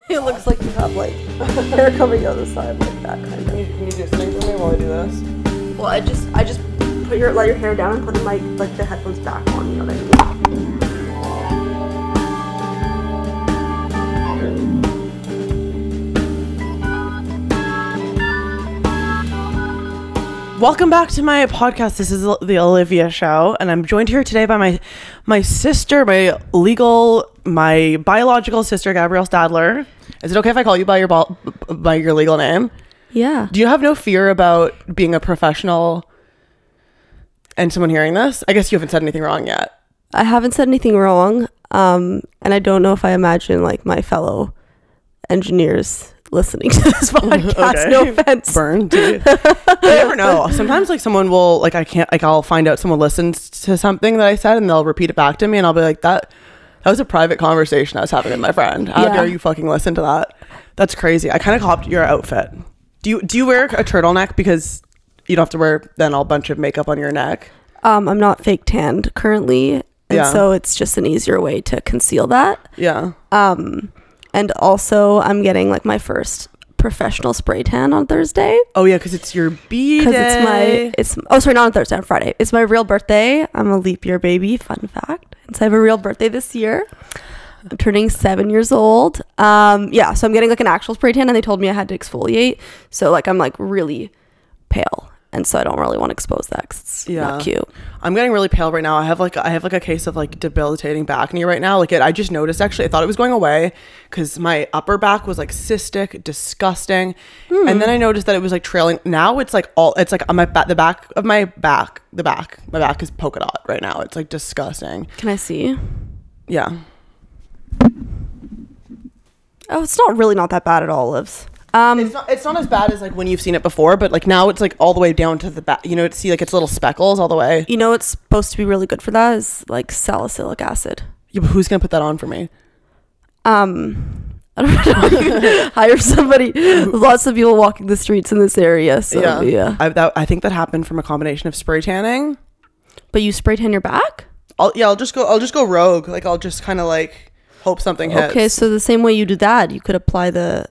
It looks like you have like hair coming out the side like that kind of. Can you do something for me while I do this? Well, I just let your hair down and put the headphones back on. You know what I mean? Welcome back to my podcast. This is the Olivia Show, and I'm joined here today by my sister, my biological sister, Gabrielle Stadler. Is it okay if I call you by your legal name? Yeah. Do you have no fear about being a professional and someone hearing this? I guess you haven't said anything wrong yet. I haven't said anything wrong, and I don't know if I imagine like my fellow engineers listening to this podcast. Okay. No offense. Burn. You never know. Sometimes like someone will I'll find out someone listens to something that I said and they'll repeat it back to me and I'll be like, that was a private conversation I was having with my friend. How dare you fucking listen to that? That's crazy. I kind of copied your outfit. Do you wear a turtleneck because you don't have to wear then a bunch of makeup on your neck? I'm not fake tanned currently, and so it's just an easier way to conceal that. Yeah. And also, I'm getting like my first professional spray tan on Thursday. Oh yeah, because it's your B-Day. Because not on Thursday, on Friday. It's my real birthday. I'm a leap year baby, fun fact. And so I have a real birthday this year. I'm turning 7 years old. So I'm getting like an actual spray tan, and they told me I had to exfoliate. So like I'm like really pale. And so I don't really want to expose that because it's not cute. I'm getting really pale right now. I have like a case of like debilitating back knee right now. I just noticed actually. I thought it was going away because my upper back was like cystic, disgusting, and then I noticed that it was like trailing. Now it's like on my back. The back of my back. My back is polka dot right now. It's like disgusting. Can I see? Yeah. Oh, it's not that bad at all, Livs. It's not as bad as like when you've seen it before, but like now it's like all the way down to the back. You know, see like it's little speckles all the way. You know what's supposed to be really good for that is like salicylic acid. Yeah, but who's gonna put that on for me? I don't know. Hire somebody. There's lots of people walking the streets in this area. So yeah. I think that happened from a combination of spray tanning. But you spray tan your back? I'll just go rogue. Like I'll just kind of like hope something hits. Okay, so the same way you do that, you could apply the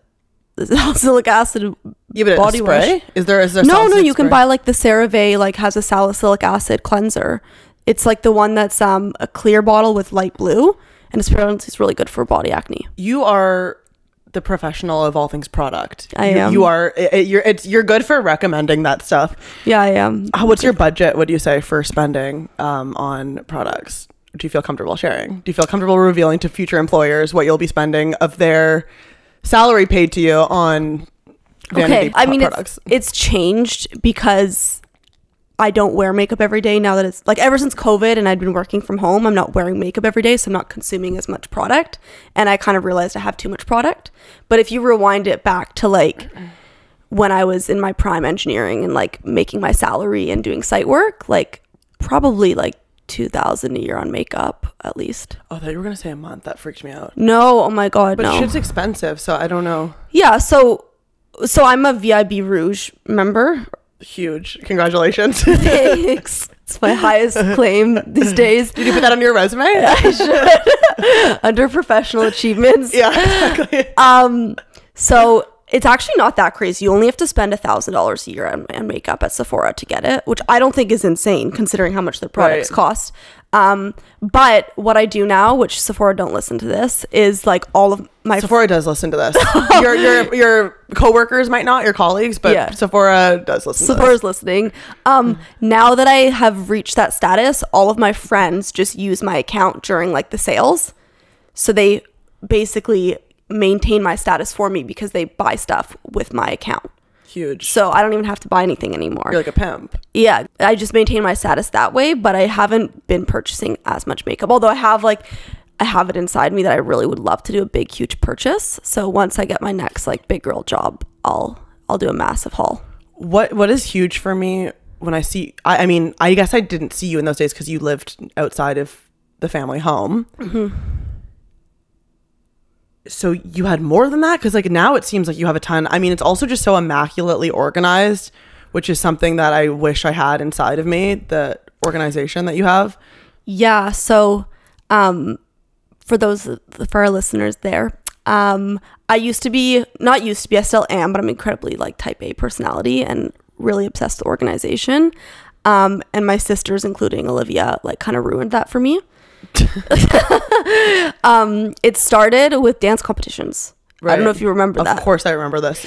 salicylic acid body spray? Wash. Is there no you can buy like the CeraVe, like has a salicylic acid cleanser. It's like the one that's a clear bottle with light blue, and it's really good for body acne. You are the professional of all things product. I am. You are. You're good for recommending that stuff. Yeah, I am. What's your budget? What do you say for spending on products? Do you feel comfortable sharing? Do you feel comfortable revealing to future employers what you'll be spending of their salary paid to you on vanity products? It's changed because I don't wear makeup every day now that it's like ever since COVID and I'd been working from home, I'm not wearing makeup every day, so I'm not consuming as much product, and I kind of realized I have too much product. But if you rewind it back to like when I was in my prime engineering and like making my salary and doing site work, like probably like $2,000 a year on makeup at least. Oh, I thought you were gonna say a month. That freaked me out. No, oh my god, but shit's expensive, so I don't know. Yeah, so I'm a VIB Rouge member. Huge, congratulations. Thanks. It's my highest claim these days. Did you put that on your resume? I should. Under professional achievements. Yeah, exactly. So it's actually not that crazy. You only have to spend $1,000 a year on makeup at Sephora to get it, which I don't think is insane considering how much their products cost. But what I do now, which Sephora don't listen to this, is like all of my Sephora does listen to this. your coworkers might not, your colleagues, but Sephora does listen. Sephora's listening. Now that I have reached that status, all of my friends just use my account during like the sales, so they basically maintain my status for me because they buy stuff with my account. Huge. So I don't even have to buy anything anymore. You're like a pimp. Yeah, I just maintain my status that way, but I haven't been purchasing as much makeup, although I have it inside me that I really would love to do a big huge purchase. So once I get my next like big girl job, I'll do a massive haul. What is huge for me when I see I mean I guess I didn't see you in those days because you lived outside of the family home. So you had more than that? Because like now it seems like you have a ton. I mean, it's also just so immaculately organized, which is something that I wish I had inside of me, the organization that you have. Yeah. So for our listeners there, I used to be, not used to be, I still am, but I'm incredibly like type A personality and really obsessed with organization. And my sisters, including Olivia, like kind of ruined that for me. It started with dance competitions. Right. I don't know if you remember that. Of course I remember this.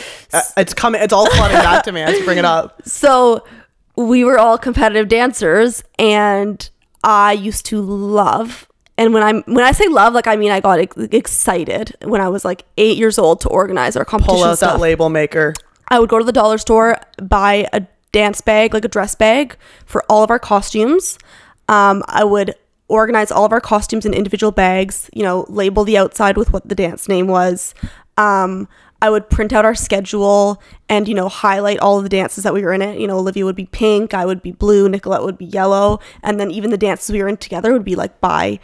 It's coming. It's all flooding back to me. I have to bring it up. So we were all competitive dancers, and I used to love, and when I say love, like I mean I got excited when I was like 8 years old to organize our competition. Pull out stuff. that label maker. I would go to the dollar store, buy a dance bag, like a dress bag for all of our costumes. I would organize all of our costumes in individual bags, you know, label the outside with what the dance name was. I would print out our schedule and, you know, highlight all of the dances that we were in it. You know, Olivia would be pink, I would be blue, Nicolette would be yellow. And then even the dances we were in together would be like I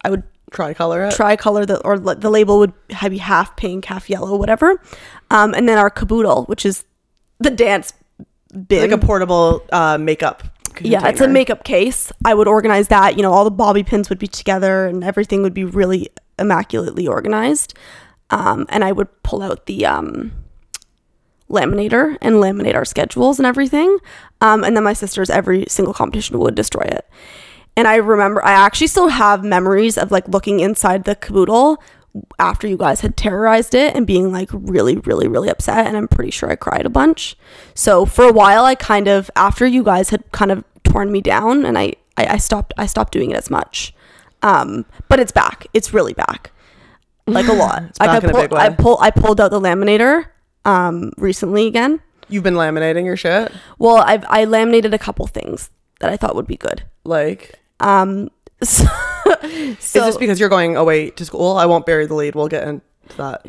would tricolor the label would be half pink, half yellow, whatever. And then our caboodle, which is the dance bin. Like a portable makeup container. Yeah, it's a makeup case. I would organize that. You know, all the bobby pins would be together and everything would be really immaculately organized. And I would pull out the laminator and laminate our schedules and everything. And then my sisters, every single competition would destroy it. And I remember, I actually still have memories of like looking inside the caboodle after you guys had terrorized it and being like really, really, really upset. And I'm pretty sure I cried a bunch. So for a while, I kind of, after you guys had kind of torn me down, and I stopped doing it as much. But it's back. It's really back. Like a lot. Back in a big way. I pulled out the laminator recently again. You've been laminating your shit? Well, I laminated a couple things that I thought would be good. Like? So, is this because you're going away to school? I won't bury the lead. We'll get into that.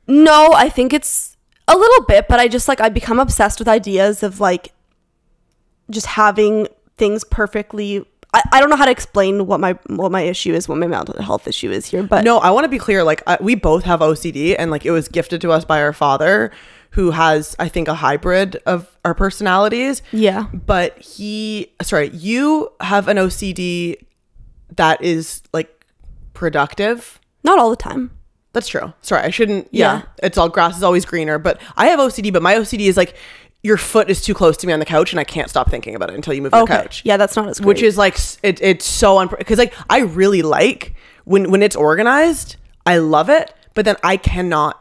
No, I think it's a little bit, but I become obsessed with ideas of like just having things perfectly. I don't know how to explain what my issue is, what my mental health issue is here, but no, I want to be clear. Like we both have OCD, and like it was gifted to us by our father, who has, I think, a hybrid of our personalities. Yeah. But you have an OCD that is like productive. Not all the time. That's true. Sorry, I shouldn't. Yeah. It's all grass is always greener. But I have OCD, but my OCD is like your foot is too close to me on the couch and I can't stop thinking about it until you move your couch. Yeah, that's not as great. Which is like, it's so, because like I really like when it's organized, I love it, but then I cannot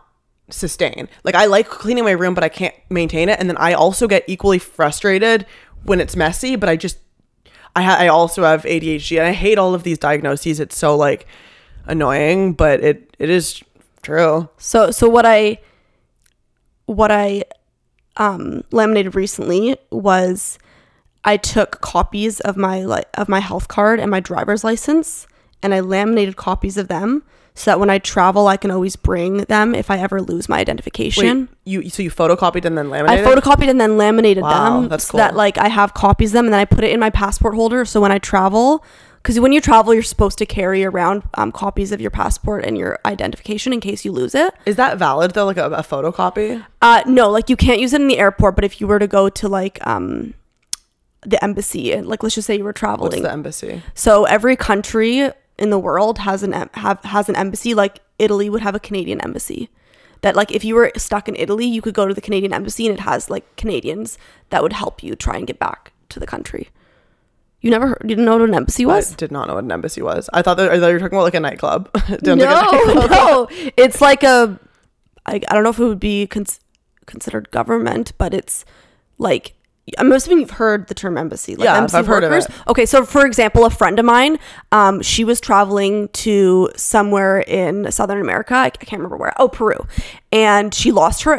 sustain. Like I like cleaning my room, but I can't maintain it. And then I also get equally frustrated when it's messy, but I also have ADHD and I hate all of these diagnoses. It's so like annoying, but it is true. So what I laminated recently was I took copies of my health card and my driver's license, and I laminated copies of them so that when I travel, I can always bring them if I ever lose my identification. Wait, so you photocopied and then laminated? I photocopied and then laminated them. That's cool. So that like I have copies of them, and then I put it in my passport holder. So when I travel, because when you travel, you're supposed to carry around copies of your passport and your identification in case you lose it. Is that valid though, like a photocopy? No, like you can't use it in the airport, but if you were to go to like the embassy, and like let's just say you were traveling. What's the embassy? So every country in the world has an embassy. Like Italy would have a Canadian embassy. That like if you were stuck in Italy, you could go to the Canadian embassy and it has like Canadians that would help you try and get back to the country. You didn't know what an embassy was? I did not know what an embassy was. I thought you were talking about like a nightclub. No. It's like I don't know if it would be considered government, but it's like, I'm assuming you've heard the term embassy. Like yeah, embassy I've heard workers. of it. Okay, so for example, a friend of mine, she was traveling to somewhere in Southern America. I can't remember where. Oh, Peru, and she lost her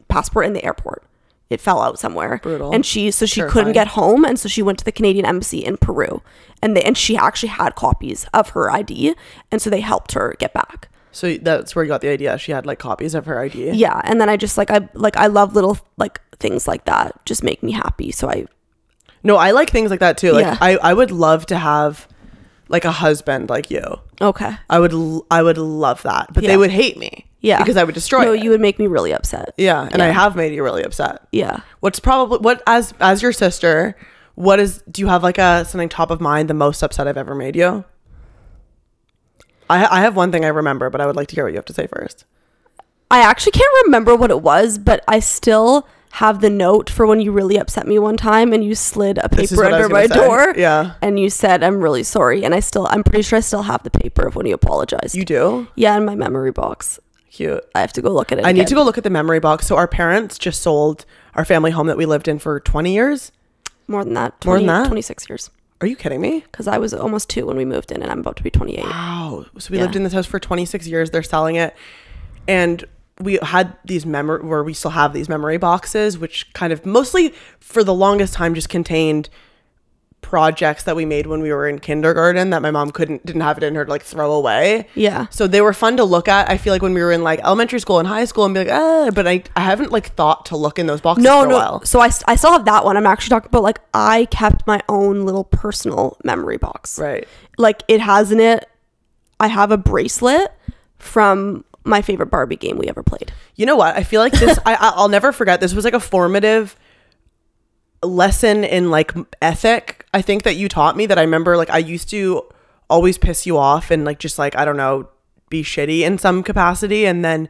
passport in the airport. It fell out somewhere. Brutal. And she couldn't get home, and so she went to the Canadian embassy in Peru, and she actually had copies of her ID, and so they helped her get back. So that's where you got the idea. She had like copies of her ID. Yeah, and then I just I love little like things like that. Just make me happy. So I like things like that too. Like yeah. I would love to have like a husband like you. Okay. I would love that, but yeah. they would hate me. Yeah, because I would destroy. No, you would make me really upset. Yeah, and I have made you really upset. Yeah. As your sister, do you have like something top of mind, the most upset I've ever made you? I have one thing I remember, but I would like to hear what you have to say first. I actually can't remember what it was, but I still have the note for when you really upset me one time and you slid a paper under my door. Yeah. And you said, I'm really sorry. And I'm pretty sure I still have the paper of when you apologized. You do? Yeah, in my memory box. Cute. I have to go look at it. I need to go look at the memory box. So our parents just sold our family home that we lived in for 20 years. More than that. 26 years. Are you kidding me? Because I was almost 2 when we moved in and I'm about to be 28. Wow. So we lived in this house for 26 years. They're selling it. And we had these where we still have these memory boxes, which kind of mostly for the longest time just contained projects that we made when we were in kindergarten that my mom didn't have it in her to like throw away. Yeah. So they were fun to look at. I feel like when we were in like elementary school and high school and be like, but I haven't like thought to look in those boxes for a while. So I still have that one. I'm actually talking about like I kept my own little personal memory box. Right. Like it has in it, I have a bracelet from my favorite Barbie game we ever played. You know what? I feel like this, I'll never forget. This was like a formative lesson in like ethic, I think, that you taught me, that I remember like I used to always piss you off and like just like, I don't know, be shitty in some capacity, and then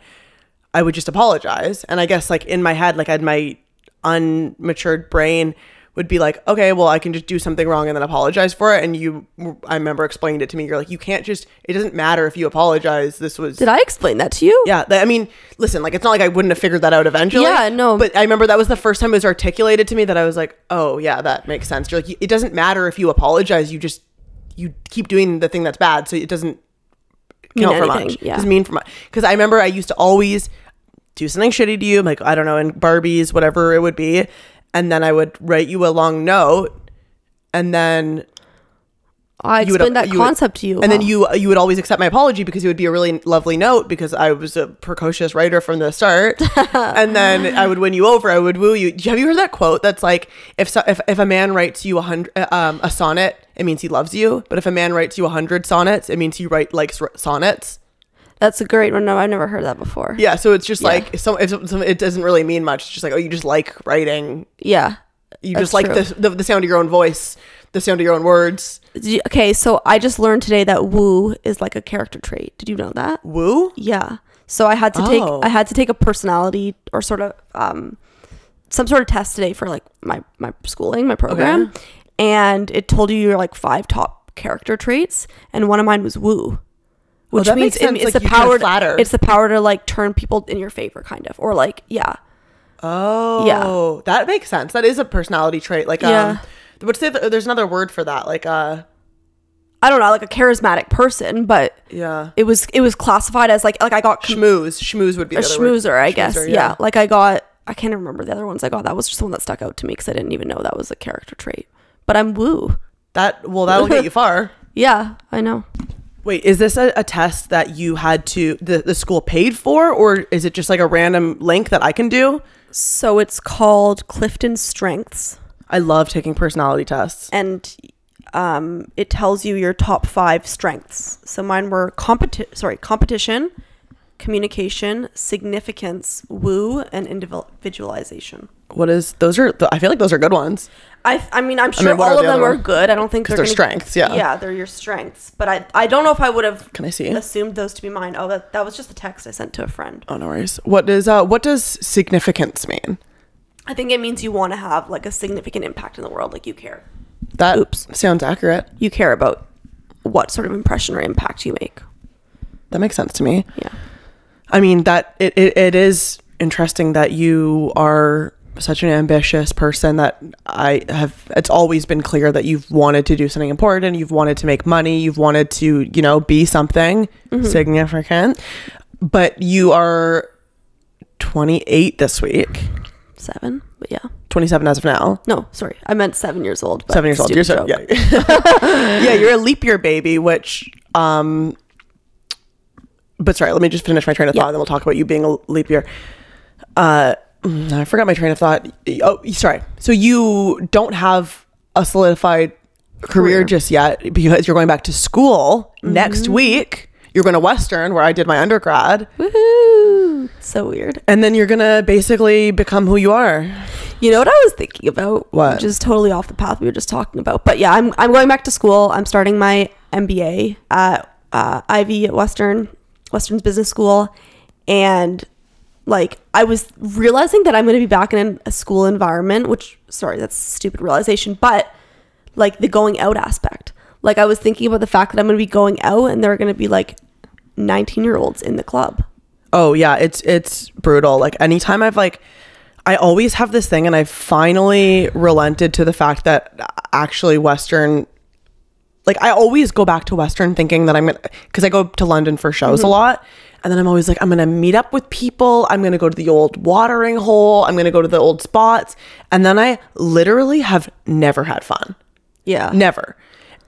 I would just apologize. And I guess like in my head, like I had my unmatured brain would be like, okay, well I can just do something wrong and then apologize for it. And I remember explaining it to me. You're like, you can't just, it doesn't matter if you apologize. Did I explain that to you? Yeah. I mean, listen, like it's not like I wouldn't have figured that out eventually. Yeah, no. But I remember that was the first time it was articulated to me that I was like, oh yeah, that makes sense. You're like, it doesn't matter if you apologize. You keep doing the thing that's bad. So it doesn't count for much. Yeah. It doesn't mean for much. Because I remember I used to always do something shitty to you, like, I don't know, in Barbies, whatever it would be. And then I would write you a long note, and then I explained that concept to you. And then you would always accept my apology because it would be a really lovely note because I was a precocious writer from the start. And then I would win you over. I would woo you. Have you heard that quote that's like, if a man writes you a sonnet, it means he loves you. But if a man writes you 100 sonnets, it means he likes sonnets. That's a great one. No, I've never heard that before. Yeah, so it's just like if it doesn't really mean much. It's just like, oh, you just like writing. Yeah, you just like the sound of your own voice, the sound of your own words. Okay, so I just learned today that woo is like a character trait. Did you know that? Woo? Yeah. So I had to take a personality or sort of some sort of test today for like my schooling, my program, okay. And it told you your like 5 top character traits, and one of mine was woo. Which means it's the power to, it's the power to like turn people in your favor, kind of, or like, yeah. Oh, yeah, that makes sense. That is a personality trait. Like, yeah. There's another word for that. Like, I don't know, like a charismatic person, but yeah, it was classified as like I got schmooze. Schmooze would be a schmoozer, I guess. Yeah, like I can't remember the other ones I got. That was just the one that stuck out to me because I didn't even know that was a character trait. But I'm woo. That'll get you far. Yeah, I know. Wait, is this a test that you had to, the school paid for, or is it just like a random link that I can do? So it's called Clifton Strengths. I love taking personality tests. And it tells you your top 5 strengths. So mine were competition, communication, significance, woo, and individualization. I feel like those are good ones. I mean, I'm sure all of them are good. I don't think they're strengths. Yeah. Yeah, they're your strengths. But I don't know if I would have assumed those to be mine. Oh, that was just a text I sent to a friend. Oh, no worries. What does significance mean? I think it means you want to have like a significant impact in the world. Like you care. That sounds accurate. You care about what sort of impression or impact you make. That makes sense to me. Yeah. I mean, that it is interesting that you are such an ambitious person, that it's always been clear that you've wanted to do something important, you've wanted to make money, you've wanted to, be something significant, but you are 28 this week. 7, but yeah. 27 as of now. No, sorry. I meant 7 years old. 7 years old. You're so, yeah. Yeah, you're a leap year baby, which, but sorry, let me just finish my train of thought and then we'll talk about you being a leap year. I forgot my train of thought. Oh, sorry. So you don't have a solidified career just yet because you're going back to school next week. You're going to Western, where I did my undergrad. Woohoo! So weird. And then you're going to basically become who you are. You know what I was thinking about? What? Which is totally off the path we were just talking about. But yeah, I'm going back to school. I'm starting my MBA at IB at Western's business school, and like I was realizing that I'm going to be back in a school environment, which, sorry, that's a stupid realization, but like the going out aspect. Like I was thinking about the fact that I'm going to be going out and there are going to be like 19-year-olds in the club. Oh yeah, it's brutal. Like anytime I always have this thing, and I finally relented to the fact that actually Western, like I always go back to Western thinking that I'm gonna, because I go to London for shows a lot, and then I'm always like, I'm gonna meet up with people, I'm gonna go to the old watering hole, I'm gonna go to the old spots, and then I literally have never had fun. Yeah. Never.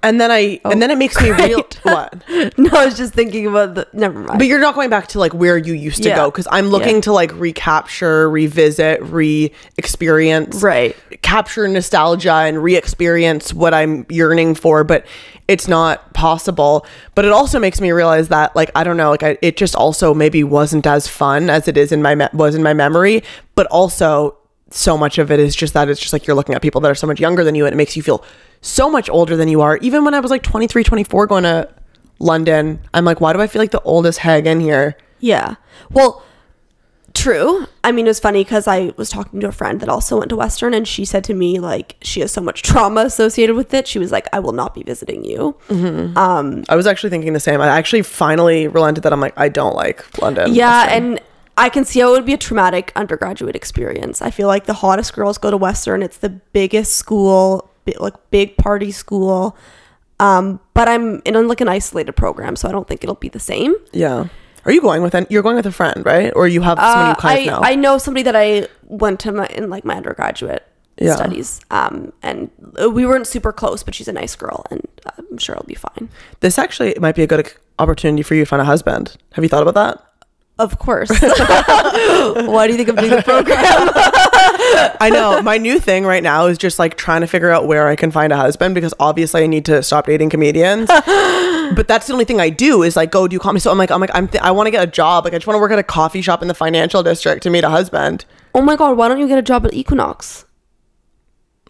And then it makes me real. What? No, I was just thinking about never mind. But you're not going back to like where you used to go, because I'm looking to like recapture, revisit, re-experience, right? Capture nostalgia and re-experience what I'm yearning for, but it's not possible. But it also makes me realize that like I don't know, like it just also maybe wasn't as fun as it is in my memory, but also so much of it is just that it's just like you're looking at people that are so much younger than you, and it makes you feel so much older than you are. Even when I was like 23, 24 going to London, I'm like, why do I feel like the oldest hag in here? Yeah. Well, true. I mean, it was funny because I was talking to a friend that also went to Western, and she said to me like she has so much trauma associated with it. She was like, I will not be visiting you. I was actually thinking the same. I actually finally relented that I'm like, I don't like London. Yeah. Western. And I can see how it would be a traumatic undergraduate experience. I feel like the hottest girls go to Western. It's the biggest school, like big party school. But I'm in like an isolated program, so I don't think it'll be the same. Yeah. Are you going with you're going with a friend, right? Or you have someone you kind of know? I know somebody that I went to in like my undergraduate studies. And we weren't super close, but she's a nice girl, and I'm sure it'll be fine. This actually might be a good opportunity for you to find a husband. Have you thought about that? Of course. Why do you think I'm doing the program? I know. My new thing right now is just like trying to figure out where I can find a husband, because obviously I need to stop dating comedians. But that's the only thing I do is like go do comedy. So I want to get a job. Like I just want to work at a coffee shop in the financial district to meet a husband. Oh my God, why don't you get a job at Equinox?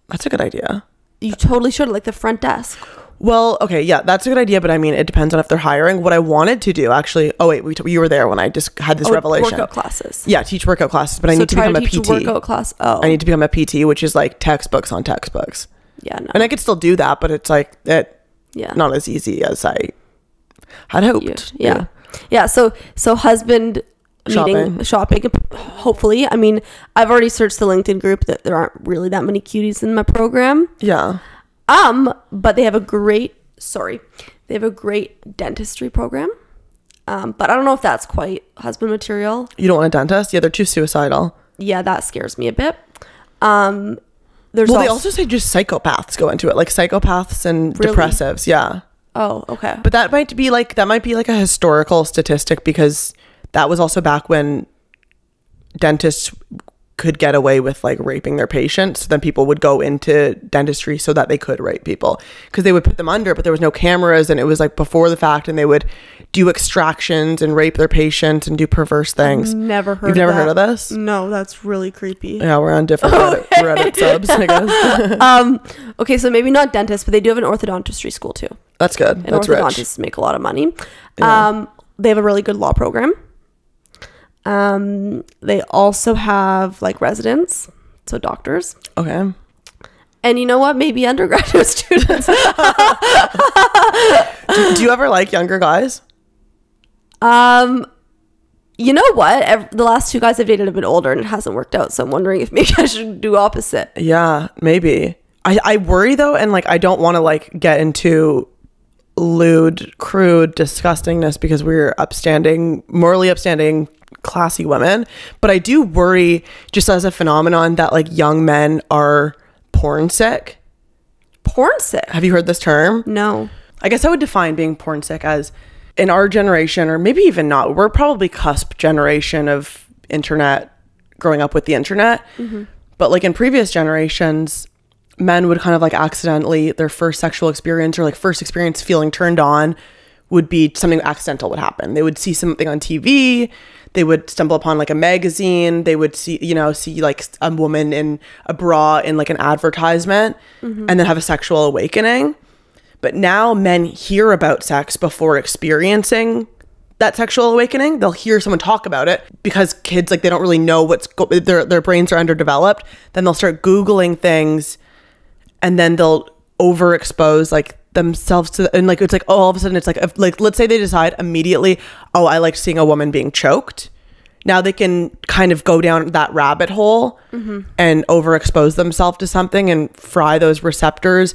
That's a good idea. You totally should, like the front desk. Well, okay, yeah, that's a good idea, but I mean, it depends on if they're hiring. What I wanted to do, actually, oh wait, you were there when I just had this revelation. Workout classes. Yeah, teach workout classes, but I need to become a PT. Workout class. Oh, I need to become a PT, which is like textbooks on textbooks. Yeah, no. And I could still do that, but it's like not as easy as I had hoped. Yeah. So husband meeting, shopping. Hopefully, I mean, I've already searched the LinkedIn group that there aren't really that many cuties in my program. Yeah. But they have a great dentistry program. But I don't know if that's quite husband material. You don't want a dentist? Yeah, they're too suicidal. Yeah, that scares me a bit. They also say just psychopaths go into it, like psychopaths and depressives. Yeah. Oh, okay. But that might be like a historical statistic, because that was also back when dentists could get away with like raping their patients. So then people would go into dentistry so that they could rape people, because they would put them under, but there was no cameras, and it was like before the fact, and they would do extractions and rape their patients and do perverse things. You've never heard of this? No, that's really creepy. Yeah, we're on different Reddit subs, I guess. Okay, so maybe not dentists, but they do have an orthodontistry school too. That's good. And that's orthodontists make a lot of money. Yeah. They have a really good law program. They also have like residents, so doctors. Okay. And you know what? Maybe undergraduate students. do you ever like younger guys? You know what? The last two guys I've dated have been older, and it hasn't worked out. So I'm wondering if maybe I should do opposite. Yeah, maybe. I worry though, and like I don't want to like get into lewd, crude disgustingness, because we're morally upstanding, classy women. But I do worry, just as a phenomenon, that like young men are porn sick. Porn sick? Have you heard this term? No. I guess I would define being porn sick as, in our generation, or maybe even not, we're probably cusp generation of internet, growing up with the internet. Mm-hmm. But like in previous generations, men would kind of like accidentally, their first sexual experience or like first experience feeling turned on would be something accidental would happen. They would see something on TV. They would stumble upon like a magazine. They would see like a woman in a bra in like an advertisement, mm-hmm. and then have a sexual awakening. But now men hear about sex before experiencing that sexual awakening. They'll hear someone talk about it because kids, like, they don't really know their brains are underdeveloped. Then they'll start Googling things, and then they'll overexpose like themselves to, and like, it's like, oh, all of a sudden it's like let's say they decide immediately, oh, I like seeing a woman being choked. Now they can kind of go down that rabbit hole and overexpose themselves to something and fry those receptors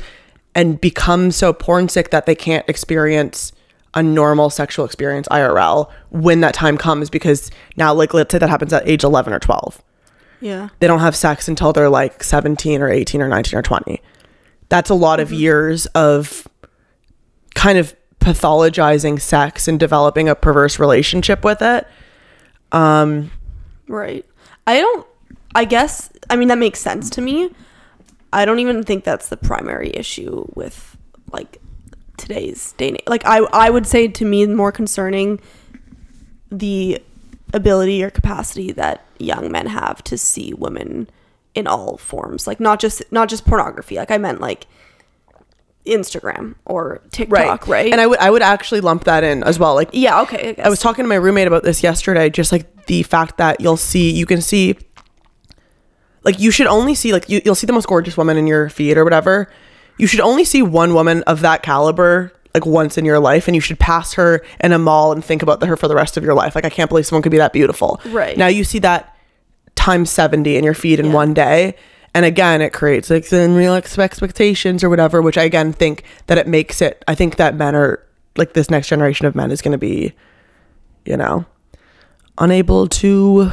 and become so porn sick that they can't experience a normal sexual experience IRL when that time comes, because now, like, let's say that happens at age 11 or 12. Yeah. They don't have sex until they're like 17 or 18 or 19 or 20. That's a lot of years of kind of pathologizing sex and developing a perverse relationship with it. Right. I guess, I mean, that makes sense to me. I don't even think that's the primary issue with, like, today's day and age. Like, I would say, to me, more concerning the ability or capacity that young men have to see women in all forms, like not just pornography. Like, I meant like Instagram or TikTok, right? And I would actually lump that in as well. Like, yeah, okay. I was talking to my roommate about this yesterday, just like the fact that you can see, like, you should only see, like, you'll see the most gorgeous woman in your feed or whatever. You should only see one woman of that caliber like once in your life, and you should pass her in a mall and think about her for the rest of your life. Like, I can't believe someone could be that beautiful. Right. Now you see that times 70 in your feed in one day. And again, it creates like unreal expectations or whatever, which I again think that it makes it, I think that men are, like, this next generation of men is going to be, you know, unable to,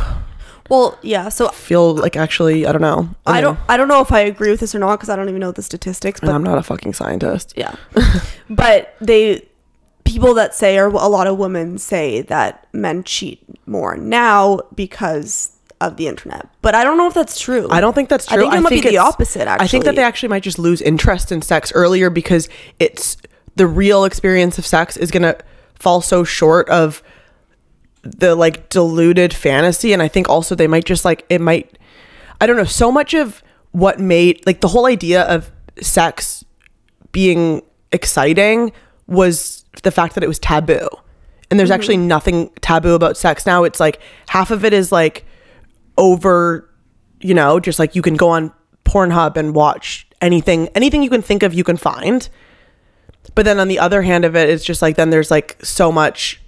well, yeah, so feel like, actually, I don't know. I don't know if I agree with this or not, because I don't even know the statistics, but I'm not a fucking scientist. Yeah. But people that say, or a lot of women say, that men cheat more now because of the internet. But I don't know if that's true. I don't think that's true. I think it might be the opposite, actually. I think that they actually might just lose interest in sex earlier, because it's the real experience of sex is going to fall so short of the, like, diluted fantasy. And I think also they might just, like, it might, I don't know, so much of what made, like, the whole idea of sex being exciting was the fact that it was taboo. And there's actually nothing taboo about sex now. It's like half of it is like over, you know, just like you can go on Pornhub and watch anything you can think of, you can find. But then on the other hand of it, it's just like, then there's like so much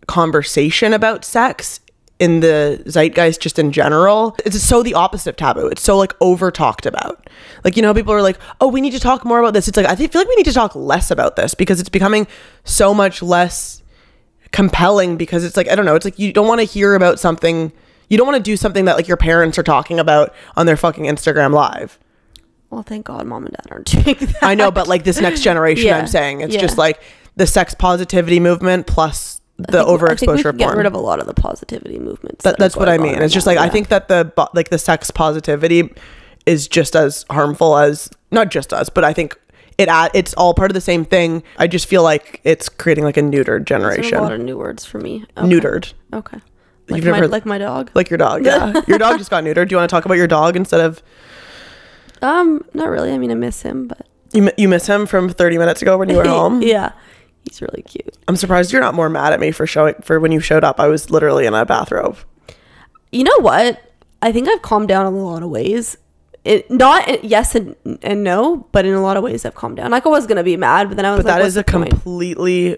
conversation about sex in the zeitgeist just in general. It's so the opposite of taboo. It's so, like, over talked about. Like, you know, people are like, oh, we need to talk more about this. It's like, I feel like we need to talk less about this, because it's becoming so much less compelling, because it's like, I don't know, it's like you don't want to hear about something, you don't want to do something that, like, your parents are talking about on their fucking Instagram live. Well, thank God mom and dad aren't doing that. I know, but like this next generation, I'm saying it's just like the sex positivity movement plus the overexposure of porn. Get rid of a lot of the positivity movements. That's what I mean. It's just like, I think that the sex positivity is just as harmful as, not just us, but I think it's all part of the same thing. I just feel like it's creating like a neutered generation. A lot of new words for me. Okay. Neutered. Okay. Like my dog. Like your dog. Yeah. Your dog just got neutered. Do you want to talk about your dog instead of? Not really. I mean, I miss him, but you miss him from 30 minutes ago when you were home. Yeah. He's really cute. I'm surprised you're not more mad at me for when you showed up. I was literally in a bathrobe. You know what? I think I've calmed down in a lot of ways. Yes and no, but in a lot of ways I've calmed down. Like, I was gonna be mad, but then I was. But that is a completely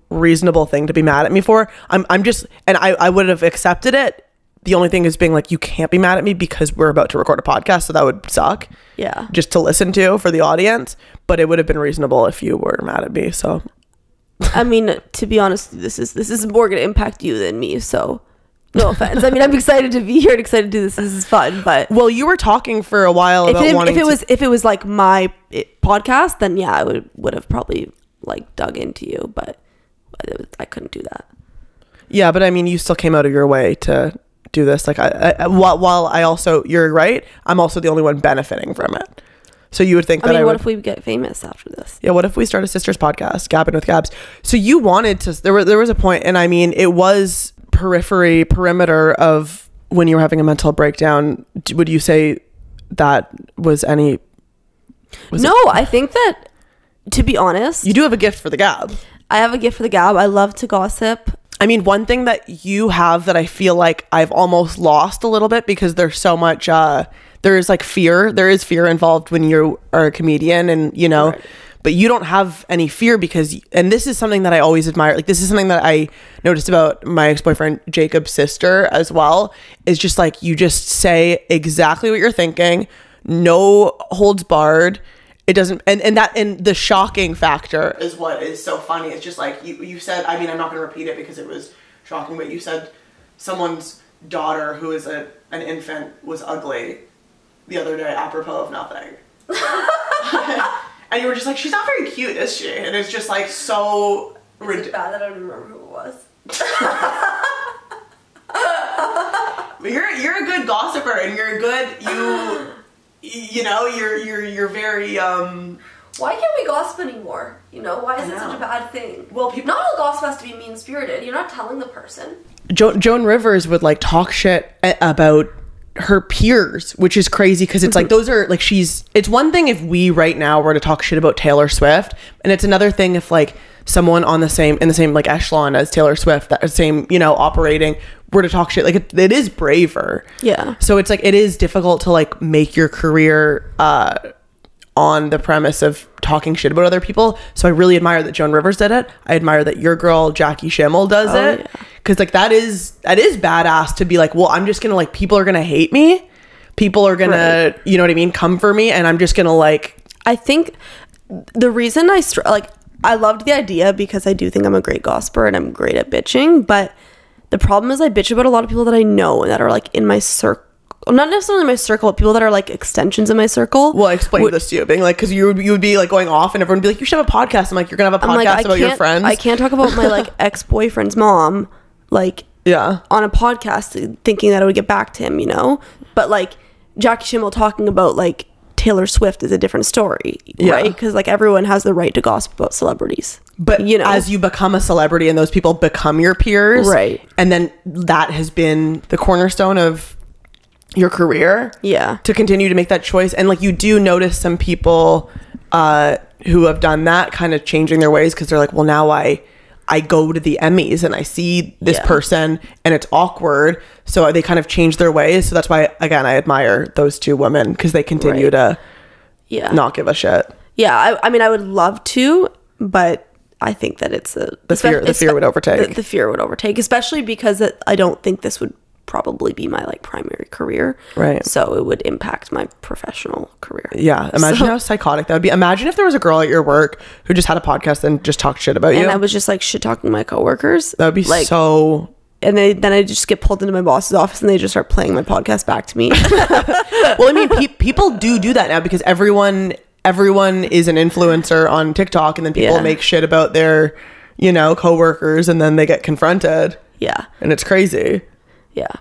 reasonable thing to be mad at me for. I'm just, and I would have accepted it. The only thing is being like, you can't be mad at me because we're about to record a podcast, so that would suck. Yeah. Just to listen to for the audience, but it would have been reasonable if you were mad at me. So. I mean, to be honest, this is more going to impact you than me, so no offense. I mean, I'm excited to be here and excited to do this. This is fun, but well, you were talking for a while about if it was like my podcast, then yeah, I would have probably like dug into you, but I couldn't do that. Yeah, but I mean, you still came out of your way to do this. Like, while I also, you're right, I'm also the only one benefiting from it. So you would think that what if we get famous after this? Yeah, what if we start a sisters podcast, Gabbing with Gabs? So you wanted to, there was a point, and I mean, it was perimeter of when you were having a mental breakdown. Would you say that was any? I think that to be honest, You do have a gift for the gab. I have a gift for the gab. I love to gossip. I mean, one thing that you have that I feel like I've almost lost a little bit because there's so much, there is like fear. There is fear involved when you are a comedian and, you know, Right. but you don't have any fear because, and this is something that I always admire. Like, this is something that I noticed about my ex-boyfriend Jacob's sister as well, is just like, you just say exactly what you're thinking. No holds barred. It doesn't, and the shocking factor is what is so funny. It's just like you said, I mean, I'm not going to repeat it because it was shocking, but you said someone's daughter who is an infant was ugly the other day apropos of nothing. And you were just like, she's not very cute, is she? And it's just like so It's bad that I don't remember who it was. But you're a good gossiper, and you're a good you know, you're very Why can't we gossip anymore? You know, why is it such a bad thing? Well, not all gossip has to be mean-spirited. You're not telling the person. Joan Rivers would like talk shit about her peers, which is crazy because it's like those are like it's one thing if we right now were to talk shit about Taylor Swift, and it's another thing if like someone in the same like echelon as Taylor Swift, that same, you know, operating, were to talk shit. Like it is braver. Yeah. So it's like it is difficult to like make your career on the premise of talking shit about other people. So I really admire that Joan Rivers did it. I admire that your girl Jackie Schimmel does it. Because like that is badass to be like, well, I'm just gonna like, people are gonna hate me, people are gonna you know what I mean, come for me, and I'm just gonna like. I think the reason I loved the idea because I do think I'm a great gossiper and I'm great at bitching, but the problem is I bitch about a lot of people that I know and that are like in my circle. Not necessarily my circle, but people that are like extensions in my circle. Well, I explained this to you, being like, because you would be like going off and everyone would be like, you should have a podcast. I'm like, you're gonna have a podcast about your friends. I can't talk about my like ex-boyfriend's mom like on a podcast thinking that I would get back to him, you know. But like Jackie Schimmel talking about like Taylor Swift is a different story, right? Because like everyone has the right to gossip about celebrities, but you know, as you become a celebrity and those people become your peers, right? And then that has been the cornerstone of your career, to continue to make that choice. And like you do notice some people who have done that kind of changing their ways because they're like, well, now I go to the Emmys and I see this person and it's awkward, so they kind of change their ways. So that's why, again, I admire those two women because they continue to not give a shit. I mean, I would love to, but I think that it's the fear would overtake. The fear would overtake, especially because I don't think this would probably be my like primary career, right? So it would impact my professional career. Imagine how psychotic that would be. Imagine if there was a girl at your work who just had a podcast and just talked shit about you, and I was just like shit talking my coworkers. That would be like so. And then I just get pulled into my boss's office and they just start playing my podcast back to me. Well, I mean, people do that now because everyone is an influencer on TikTok, and then people make shit about their, you know, coworkers, and then they get confronted. And it's crazy. Yeah,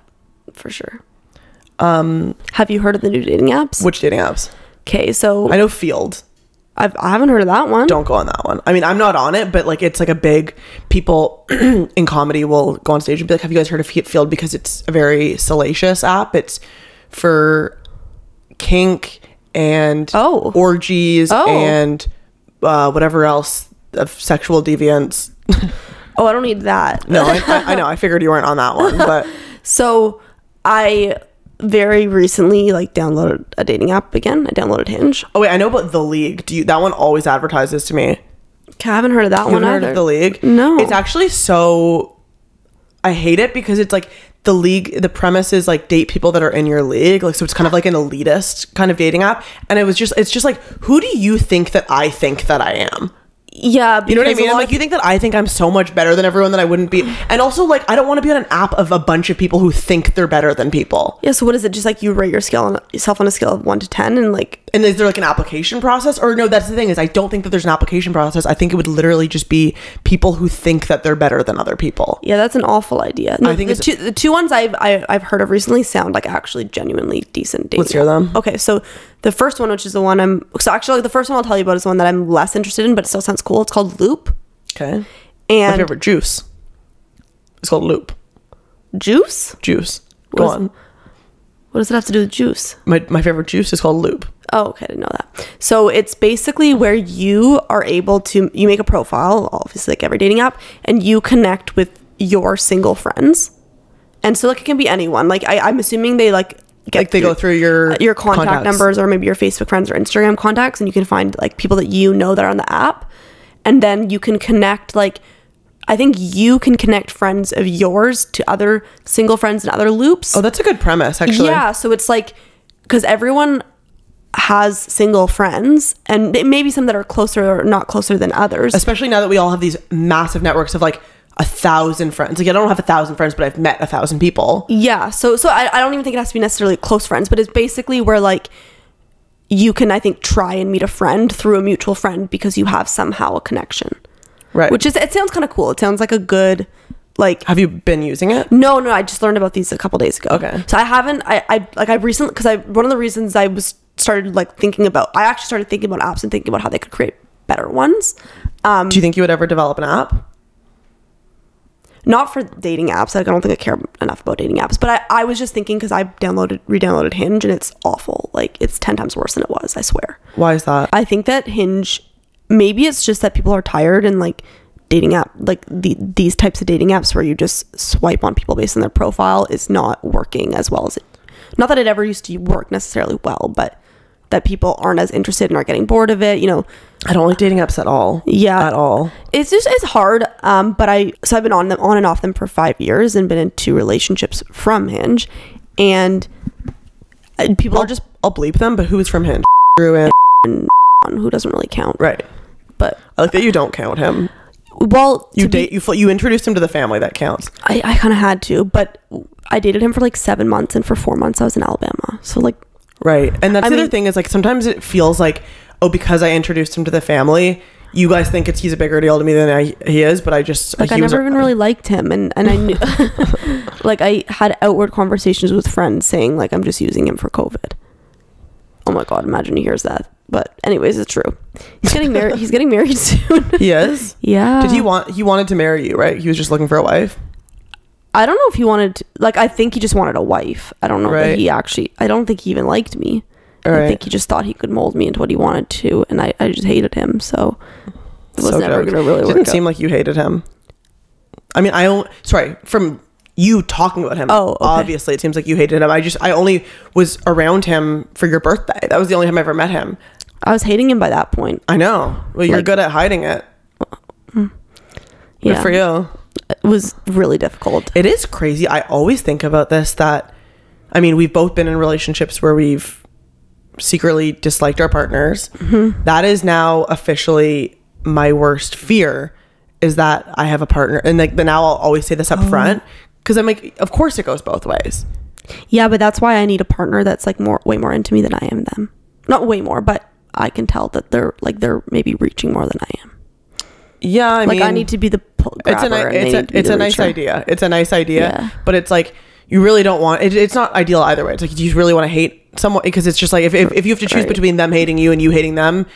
for sure. Have you heard of the new dating apps? Which dating apps? Okay, so I know Field. I haven't heard of that one. Don't go on that one. I mean, I'm not on it, but like it's like a big, people in comedy will go on stage and be like, have you guys heard of Field? Because it's a very salacious app. It's for kink and orgies and whatever else of sexual deviance. Oh, I don't need that. No, I know. I figured you weren't on that one, but so I very recently like downloaded a dating app again. I downloaded Hinge. Oh wait, I know about The League. That one always advertises to me. Okay, I haven't heard of that one either. Heard of The League? No. It's actually so, I hate it because it's like The League, the premise is like date people that are in your league. Like, so it's kind of like an elitist kind of dating app. And it's just like, who do you think that I am? Yeah, you know what I mean? I'm like, you think that I think I'm so much better than everyone that I wouldn't be. And also, like, I don't want to be on an app of a bunch of people who think they're better than people. Yeah, so what is it? Just like you rate yourself on a scale of 1 to 10 and like... And is there like an application process? Or no, that's the thing, is I don't think that there's an application process. I think it would literally just be people who think that they're better than other people. Yeah, that's an awful idea. No, I think the two ones I've heard of recently sound like actually genuinely decent dating. Let's hear them. Okay, so the first one, which is the one the first one I'll tell you about is the one that I'm less interested in, but it still sounds cool. It's called Loop. Okay. And my favorite juice. It's called Loop. Juice? Juice. Go on. What does it have to do with juice? My favorite juice is called Loop. Oh, okay. I didn't know that. So it's basically where you are able to, you make a profile, obviously like every dating app, and you connect with your single friends. And so like it can be anyone. Like I'm assuming they like get like they go through your contact numbers, or maybe your Facebook friends or Instagram contacts, and you can find like people that you know that are on the app. And then you can connect, like I think you can connect friends of yours to other single friends in other loops. Oh, that's a good premise, actually. Yeah, so it's like, because everyone has single friends, and it may be some that are closer or not closer than others. Especially now that we all have these massive networks of like 1,000 friends. Like I don't have 1,000 friends, but I've met 1,000 people. Yeah, so I don't even think it has to be necessarily close friends, but it's basically where like you can, I think, try and meet a friend through a mutual friend because you have somehow a connection. Right. Which is, it sounds kind of cool. It sounds like a good, like... Have you been using it? No, I just learned about these a couple days ago. Okay. So I haven't, I recently, because one of the reasons I started thinking about apps and thinking about how they could create better ones. Do you think you would ever develop an app? Not for dating apps. Like, I don't think I care enough about dating apps. But I was just thinking, because I re-downloaded Hinge, and it's awful. Like, it's 10 times worse than it was, I swear. Why is that? I think that Hinge... Maybe it's just that people are tired, and like dating app, like these types of dating apps where you just swipe on people based on their profile is not working as well as it. Not that it ever used to work necessarily well, but that people aren't as interested and are getting bored of it. You know, I don't like dating apps at all. Yeah, at all. It's hard. But I've been on and off them for 5 years and been in 2 relationships from Hinge, and people are just... I'll bleep them, but who is from Hinge? And who doesn't really count, right? But I like that you don't count him. Well, you introduced him to the family. That counts. I kind of had to, but I dated him for like 7 months, and for 4 months I was in Alabama. So like, right. And that's the other thing is like sometimes it feels like, oh, because I introduced him to the family, you guys think he's a bigger deal to me than he is. But I just like I never even really liked him, and I knew like I had outward conversations with friends saying like I'm just using him for COVID. Oh my god, imagine he hears that. But anyways, it's true. He's getting married. He's getting married soon. He is? Yeah. He wanted to marry you, right? He was just looking for a wife? I don't know if he wanted to, like, I think he just wanted a wife. I don't know that he actually, I don't think he even liked me. I think he just thought he could mold me into what he wanted to, and I just hated him, so it was never going to really work out. It didn't seem like you hated him. I mean, from you talking about him. Oh, okay. Obviously, it seems like you hated him. I only was around him for your birthday. That was the only time I ever met him. I was hating him by that point. I know. Well, you're good at hiding it. Yeah. Good for you. It was really difficult. It is crazy. I always think about this, that, I mean, we've both been in relationships where we've secretly disliked our partners. Mm-hmm. That is now officially my worst fear, is that I have a partner. And like now I'll always say this up front, because I'm like, of course it goes both ways. Yeah, but that's why I need a partner that's like way more into me than I am them. Not way more, but I can tell that they're maybe reaching more than I am. Yeah, I mean, I need to be the grabber. It's a nice idea. It's a nice idea, but it's like you really don't want it. It's not ideal either way. It's like you really want to hate someone, because it's just like if you have to choose between them hating you and you hating them,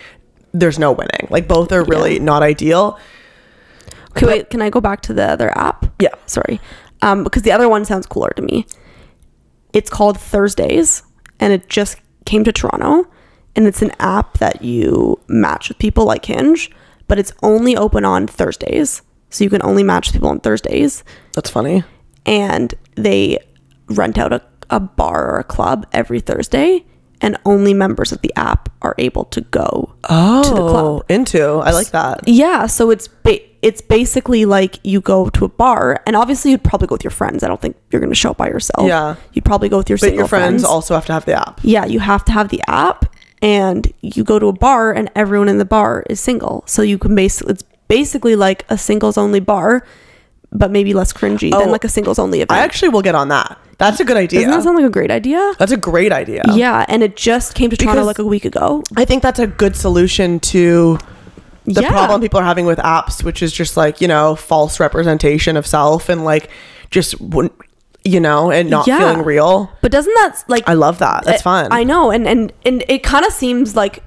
there's no winning. Like both are really not ideal. Okay, wait. Can I go back to the other app? Yeah, sorry. Because the other one sounds cooler to me. It's called Thursdays, and it just came to Toronto, and it's an app that you match with people like Hinge, but it's only open on Thursdays. So you can only match people on Thursdays. That's funny. And they rent out a bar or a club every Thursday, and only members of the app are able to go to the club. I like that. Yeah, so it's basically like you go to a bar, and obviously you'd probably go with your friends. I don't think you're going to show up by yourself. Yeah. You'd probably go with your single friends. But your friends also have to have the app. Yeah, you have to have the app, and you go to a bar, and everyone in the bar is single. So you can it's basically like a singles only bar, but maybe less cringy than like a singles only event. I actually will get on that. That's a good idea. Doesn't that sound like a great idea? That's a great idea. Yeah, and it just came to Toronto like a week ago. I think that's a good solution to the problem people are having with apps, which is just like, false representation of self, and like just, and not feeling real. But doesn't that I love that. That's fun. I know. And it kind of seems like,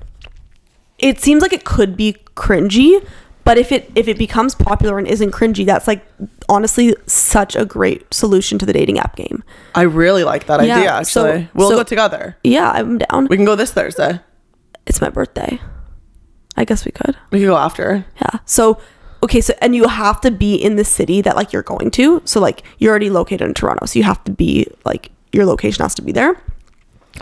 it could be cringy, but if it becomes popular and isn't cringy, that's like honestly such a great solution to the dating app game. I really like that idea, actually. We'll go together. Yeah, I'm down. We can go this Thursday. It's my birthday. I guess we could. We could go after. Yeah. So, okay. So, and you have to be in the city that like you're going to. So like you're already located in Toronto. So you have to be like, your location has to be there.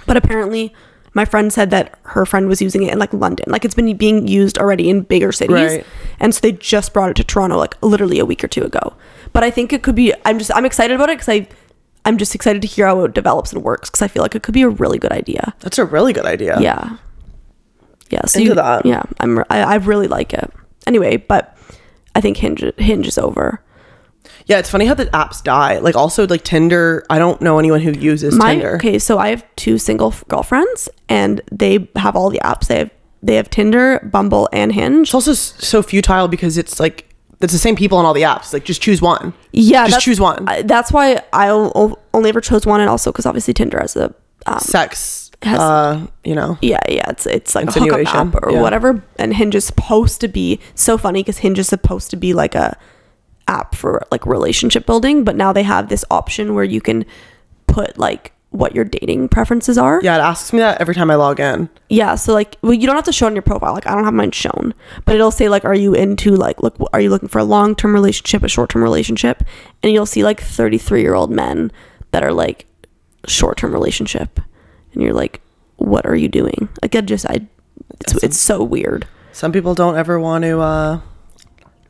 But apparently my friend said that her friend was using it in like London. Like it's been being used already in bigger cities. Right. And so they just brought it to Toronto like literally a week or two ago. But I think it could be, I'm excited about it because I'm just excited to hear how it develops and works because I feel like it could be a really good idea. That's a really good idea. Yeah. Yeah. So Into that. Yeah. I really like it. Anyway, but I think Hinge is over. Yeah, it's funny how the apps die. Like also like Tinder, I don't know anyone who uses Tinder. Okay, so I have 2 single girlfriends and they have all the apps. They have Tinder, Bumble, and Hinge. It's also so futile because it's like it's the same people on all the apps. Like just choose one. Yeah, just choose one. That's why I only ever chose one, and also because obviously Tinder has a sex. You know. Yeah, it's like a hookup app or whatever. And Hinge is supposed to be so funny because Hinge is supposed to be like a app for like relationship building, but now they have this option where you can put like what your dating preferences are. Yeah, it asks me that every time I log in. Yeah, so like, well, you don't have to show on your profile. Like I don't have mine shown, but it'll say like, are you into like, look, are you looking for a long-term relationship, a short-term relationship? And you'll see like 33-year-old men that are like short-term relationship, and you're like, what are you doing? Like it's so weird. Some people don't ever want to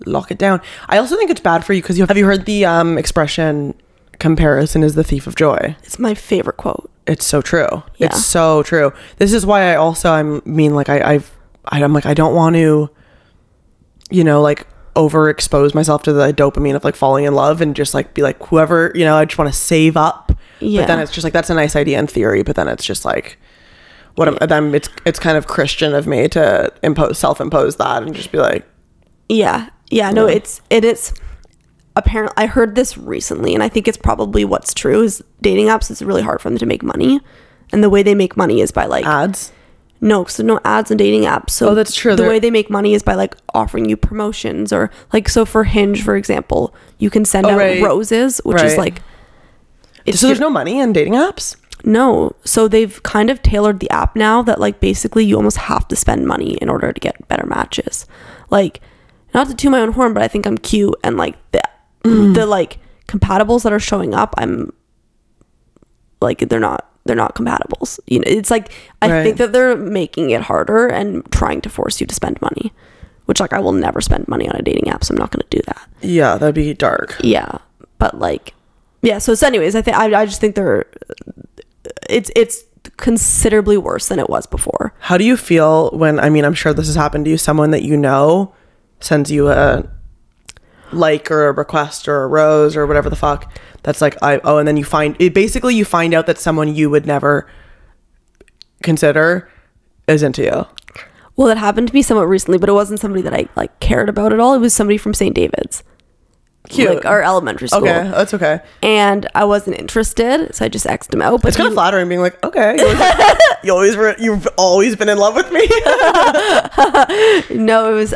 lock it down. I also think it's bad for you because have you heard the expression comparison is the thief of joy? It's my favorite quote. It's so true. Yeah. It's so true. This is why I'm like I don't want to, you know, like overexpose myself to the dopamine of like falling in love and just like be like whoever, you know, I just want to save up. Yeah. But then it's just like that's a nice idea in theory, but then it's just like it's kind of Christian of me to self-impose that and just be like no, it is apparently. I heard this recently, and I think it's probably what's true is dating apps, it's really hard for them to make money, and the way they make money is by like ads. No, so no ads on dating apps. So that's true. The way they make money is by like offering you promotions, or like, so for Hinge, for example, you can send out roses, which is like so there's no money in dating apps. No, so they've kind of tailored the app now that like basically you almost have to spend money in order to get better matches. Like, not to toot my own horn, but I think I'm cute, and like the like compatibles that are showing up, I'm like they're not compatibles. You know, it's like I think that they're making it harder and trying to force you to spend money, which like I will never spend money on a dating app, so I'm not going to do that. Yeah, that'd be dark. Yeah, but like so anyways, I just think it's considerably worse than it was before. How do you feel when, I mean, I'm sure this has happened to you, someone that you know sends you a like or a request or a rose or whatever the fuck that's like and then you find out that someone you would never consider is into you? Well, it happened to me somewhat recently, but it wasn't somebody that I like cared about at all. It was somebody from St. David's. Cute. Like our elementary school. Okay, that's okay. And I wasn't interested, so I just X'd him out. But it's kind of flattering being like, okay, you've always been in love with me. No, it was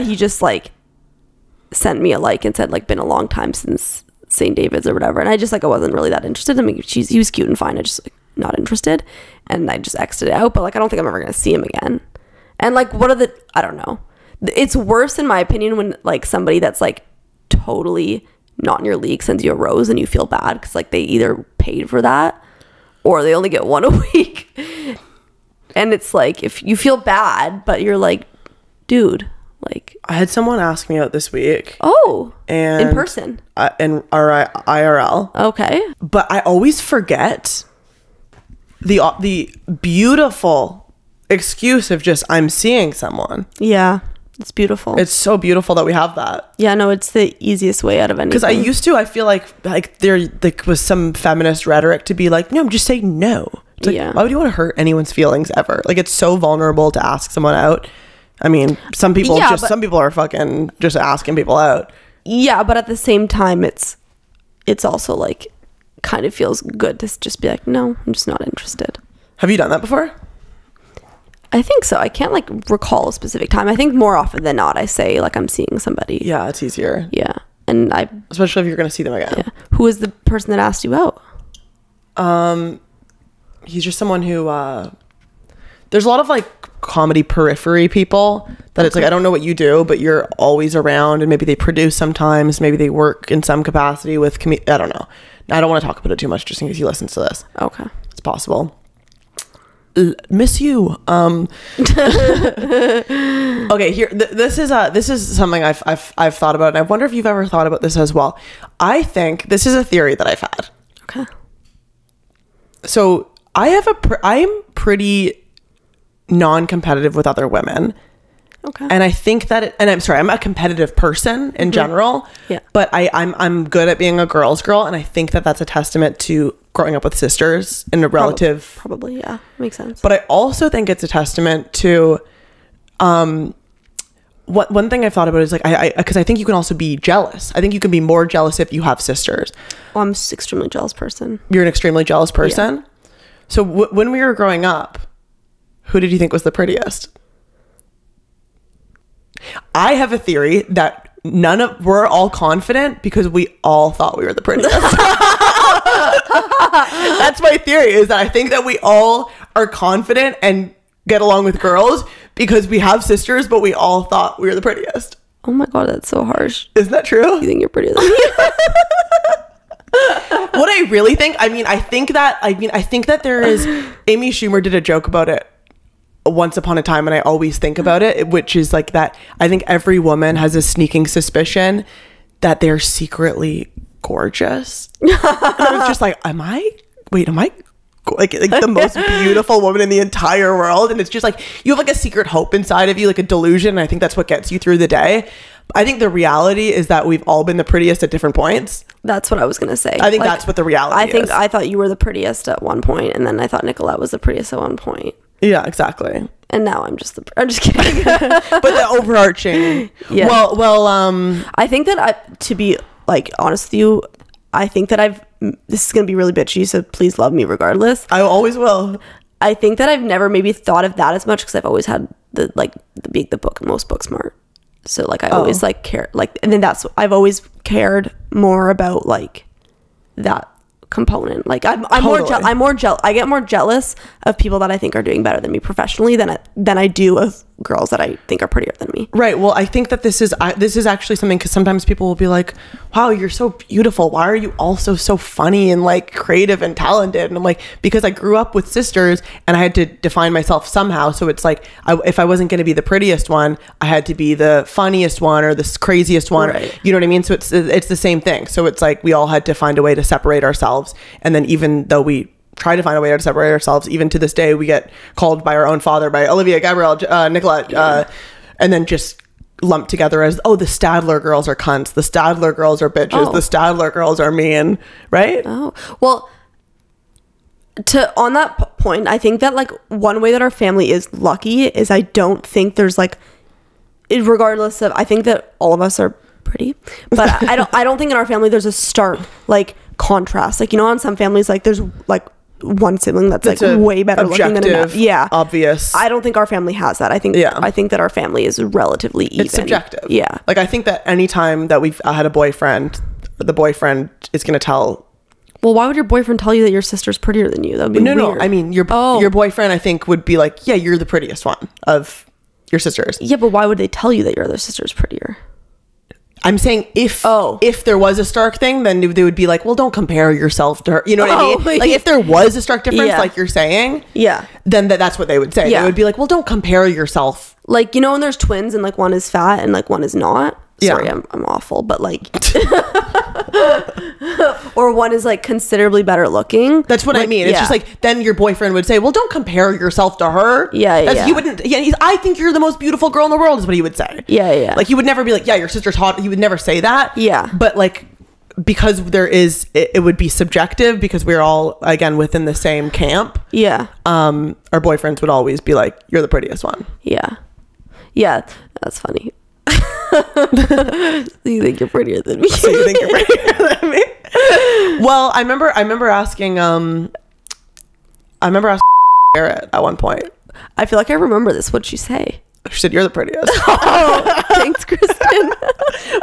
he just like sent me a like and said like, been a long time since St. David's or whatever, and I just like I wasn't really that interested. I mean, he was cute and fine. I just like, not interested, and I just X'd it out. But like I don't think I'm ever gonna see him again. And like, I don't know. It's worse in my opinion when like somebody that's like totally not in your league sends you a rose and you feel bad because like they either paid for that or they only get one a week. And it's like, if you feel bad, but you're like, dude, like. I had someone ask me out this week. Oh, and in person? In IRL. Okay. But I always forget the beautiful excuse of just, I'm seeing someone. Yeah. It's beautiful. It's so beautiful that we have that. Yeah, no, it's the easiest way out of anything. Because I feel like there like was some feminist rhetoric to be like, no, I'm just saying no. It's like, why would you want to hurt anyone's feelings ever? Like, it's so vulnerable to ask someone out. I mean, some people are fucking just asking people out. Yeah, but at the same time, it's also like kind of feels good to just be like, no, I'm just not interested. Have you done that before? I think so. I can't like recall a specific time. I think more often than not, I say like I'm seeing somebody. Yeah, it's easier. Yeah, and especially if you're gonna see them again. Yeah. Who is the person that asked you out? He's just someone who there's a lot of like comedy periphery people that it's like, I don't know what you do, but you're always around, and maybe they produce sometimes, maybe they work in some capacity with I don't know. I don't want to talk about it too much just in case he listens to this. Okay. It's possible. Miss you. Okay, here this is something I've thought about, and I wonder if you've ever thought about this as well. I think this is a theory that I've had. Okay. So I'm pretty non-competitive with other women. Okay. And I think that I'm a competitive person in general. Yeah. But I'm good at being a girl's girl, and I think that that's a testament to growing up with sisters in a relative. Probably, yeah, makes sense. But I also think it's a testament to, one thing I've thought about is like because I think you can also be jealous. I think you can be more jealous if you have sisters. Well, I'm an extremely jealous person. You're an extremely jealous person. Yeah. So when we were growing up, who did you think was the prettiest? I have a theory that we're all confident because we all thought we were the prettiest. That's my theory, is that I think that we all are confident and get along with girls because we have sisters, but we all thought we were the prettiest. Oh my God, that's so harsh. Isn't that true? You think you're prettier than me? What I really think, I think that there is, Amy Schumer did a joke about it once upon a time, and I always think about it, which is like that I think every woman has a sneaking suspicion that they're secretly gorgeous. And I was just like, am I like the most beautiful woman in the entire world? And it's just like, you have like a secret hope inside of you, like a delusion, and I think that's what gets you through the day. I think the reality is that we've all been the prettiest at different points. That's what I was gonna say. I think that's what the reality is. I thought you were the prettiest at one point, and then I thought Nicolette was the prettiest at one point. Yeah, exactly. And now I'm just kidding. But the overarching, yeah. Well, I think that to be like honest with you, I think that this is gonna be really bitchy, so please love me regardless. I always will. I think that I've never maybe thought of that as much because I've always had the most book smart. So like I always like care like, and then I've always cared more about like that component. Like I'm totally. I get more jealous of people that I think are doing better than me professionally than I do of girls that I think are prettier than me. Right. Well, I think that this is actually something, because sometimes people will be like, wow, you're so beautiful. Why are you also so funny and like creative and talented? And I'm like, because I grew up with sisters and I had to define myself somehow. So it's like, if I wasn't going to be the prettiest one, I had to be the funniest one or the craziest one. Right. You know what I mean? So it's the same thing. So it's like, we all had to find a way to separate ourselves. And then even though we try to find a way to separate ourselves, even to this day we get called by our own father, by Olivia, Gabrielle, Nicolette, and then just lumped together as, oh, the Stadler girls are cunts, the Stadler girls are bitches, the Stadler girls are mean, right? Oh, well, on that point, I think that like one way that our family is lucky is I don't think there's like, regardless of, I think that all of us are pretty, but I don't think in our family there's a stark like contrast. Like, you know, on some families, like there's like one sibling that's like way better looking than another. Yeah, obvious. I don't think our family has that. I think that our family is relatively even. It's subjective. Yeah, like I think that anytime that we've had a boyfriend, the boyfriend is going to tell. Well, why would your boyfriend tell you that your sister's prettier than you? That would be weird. No. I mean, your boyfriend, I think, would be like, yeah, you're the prettiest one of your sisters. Yeah, but why would they tell you that your other sister's prettier? I'm saying if there was a stark thing, then they would be like, well, don't compare yourself to her. You know what I mean? Like if there was a stark difference, like you're saying, then that's what they would say. They would be like, well, don't compare yourself. Like, you know, when there's twins and like one is fat and like one is not. Sorry, I'm awful, but like, or one is like considerably better looking. That's what I mean. It's just like, then your boyfriend would say, well, don't compare yourself to her. He wouldn't. I think you're the most beautiful girl in the world is what he would say. Like he would never be like, yeah, your sister's hot. He would never say that. But like, because it would be subjective because we're all, again, within the same camp. Our boyfriends would always be like, you're the prettiest one. That's funny. You think you're prettier than me? So you think you're prettier than me? Well, I remember asking Garrett at one point. I feel like I remember this. What'd she say? She said, you're the prettiest. Oh, thanks, Kristen.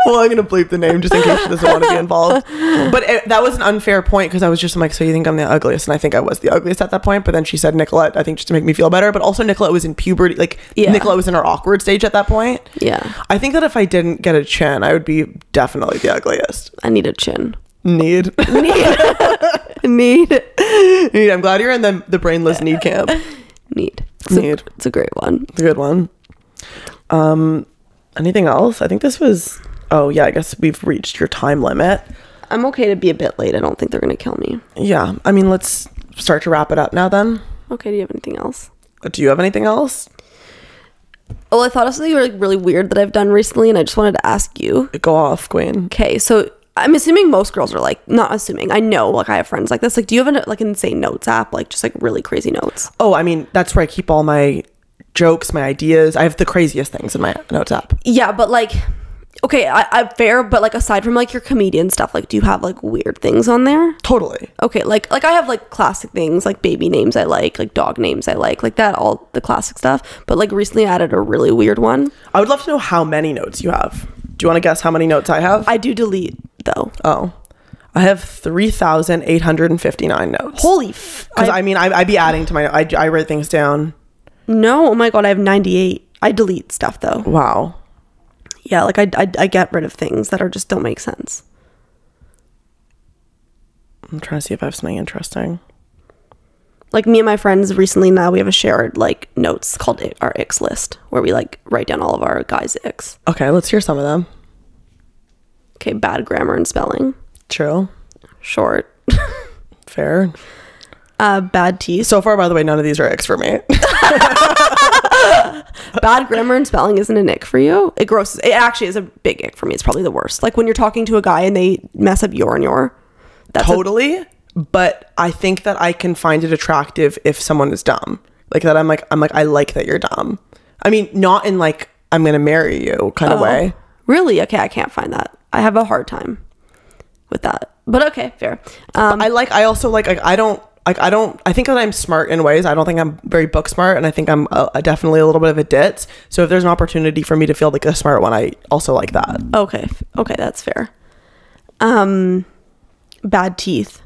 Well, I'm going to bleep the name just in case she doesn't want to be involved. But that was an unfair point because I was just I'm like, so you think I'm the ugliest? And I think I was the ugliest at that point. But then she said Nicolette, I think just to make me feel better. But also Nicolette was in puberty. Like Nicolette was in her awkward stage at that point. Yeah. I think that if I didn't get a chin, I would be definitely the ugliest. I need a chin. Need. Need. I'm glad you're in the brainless need camp. Need. It's a great one. It's a good one. Anything else? I think this was... Oh, yeah, I guess we've reached your time limit. I'm okay to be a bit late. I don't think they're going to kill me. Yeah. I mean, let's start to wrap it up now then. Okay, do you have anything else? Do you have anything else? Well, I thought of something really weird that I've done recently, and I just wanted to ask you. Go off, queen. Okay, so I'm assuming most girls are like... Not assuming. I know, like, I have friends like this. Like, do you have an insane notes app? Like, just, like, really crazy notes? Oh, I mean, that's where I keep all my jokes, my ideas. I have the craziest things in my notes app. Yeah, but, like... Okay, I'm fair, but like aside from like your comedian stuff, like do you have like weird things on there? Totally. Okay, like I have like classic things, like baby names I like dog names I like that, all the classic stuff. But like recently I added a really weird one. I would love to know how many notes you have. Do you want to guess how many notes I have? I do delete though. Oh. I have 3,859 notes. Holy because I mean I'd be adding to my I write things down. No, oh my god, I have 98. I delete stuff though. Wow. Yeah, like I get rid of things that just don't make sense. I'm trying to see if I have something interesting. Like me and my friends recently, now we have a shared like notes called our icks list, where we like write down all of our guys' icks. Okay, let's hear some of them. Okay, bad grammar and spelling. True. Short. Fair. Bad teeth. So far, by the way, none of these are icks for me. Bad grammar and spelling isn't an ick for you? It actually is a big ick for me. It's probably the worst. Like when you're talking to a guy and they mess up your and your. Totally. But I think that I can find it attractive if someone is dumb. Like that I'm like, I like that you're dumb. I mean, not in like, I'm going to marry you kind of way. Really? Okay, I can't find that. I have a hard time with that. But okay, fair. I think that I'm smart in ways. I don't think I'm very book smart, and I think I'm definitely a little bit of a ditz. So if there's an opportunity for me to feel like a smart one, I also like that. Okay, that's fair. Bad teeth.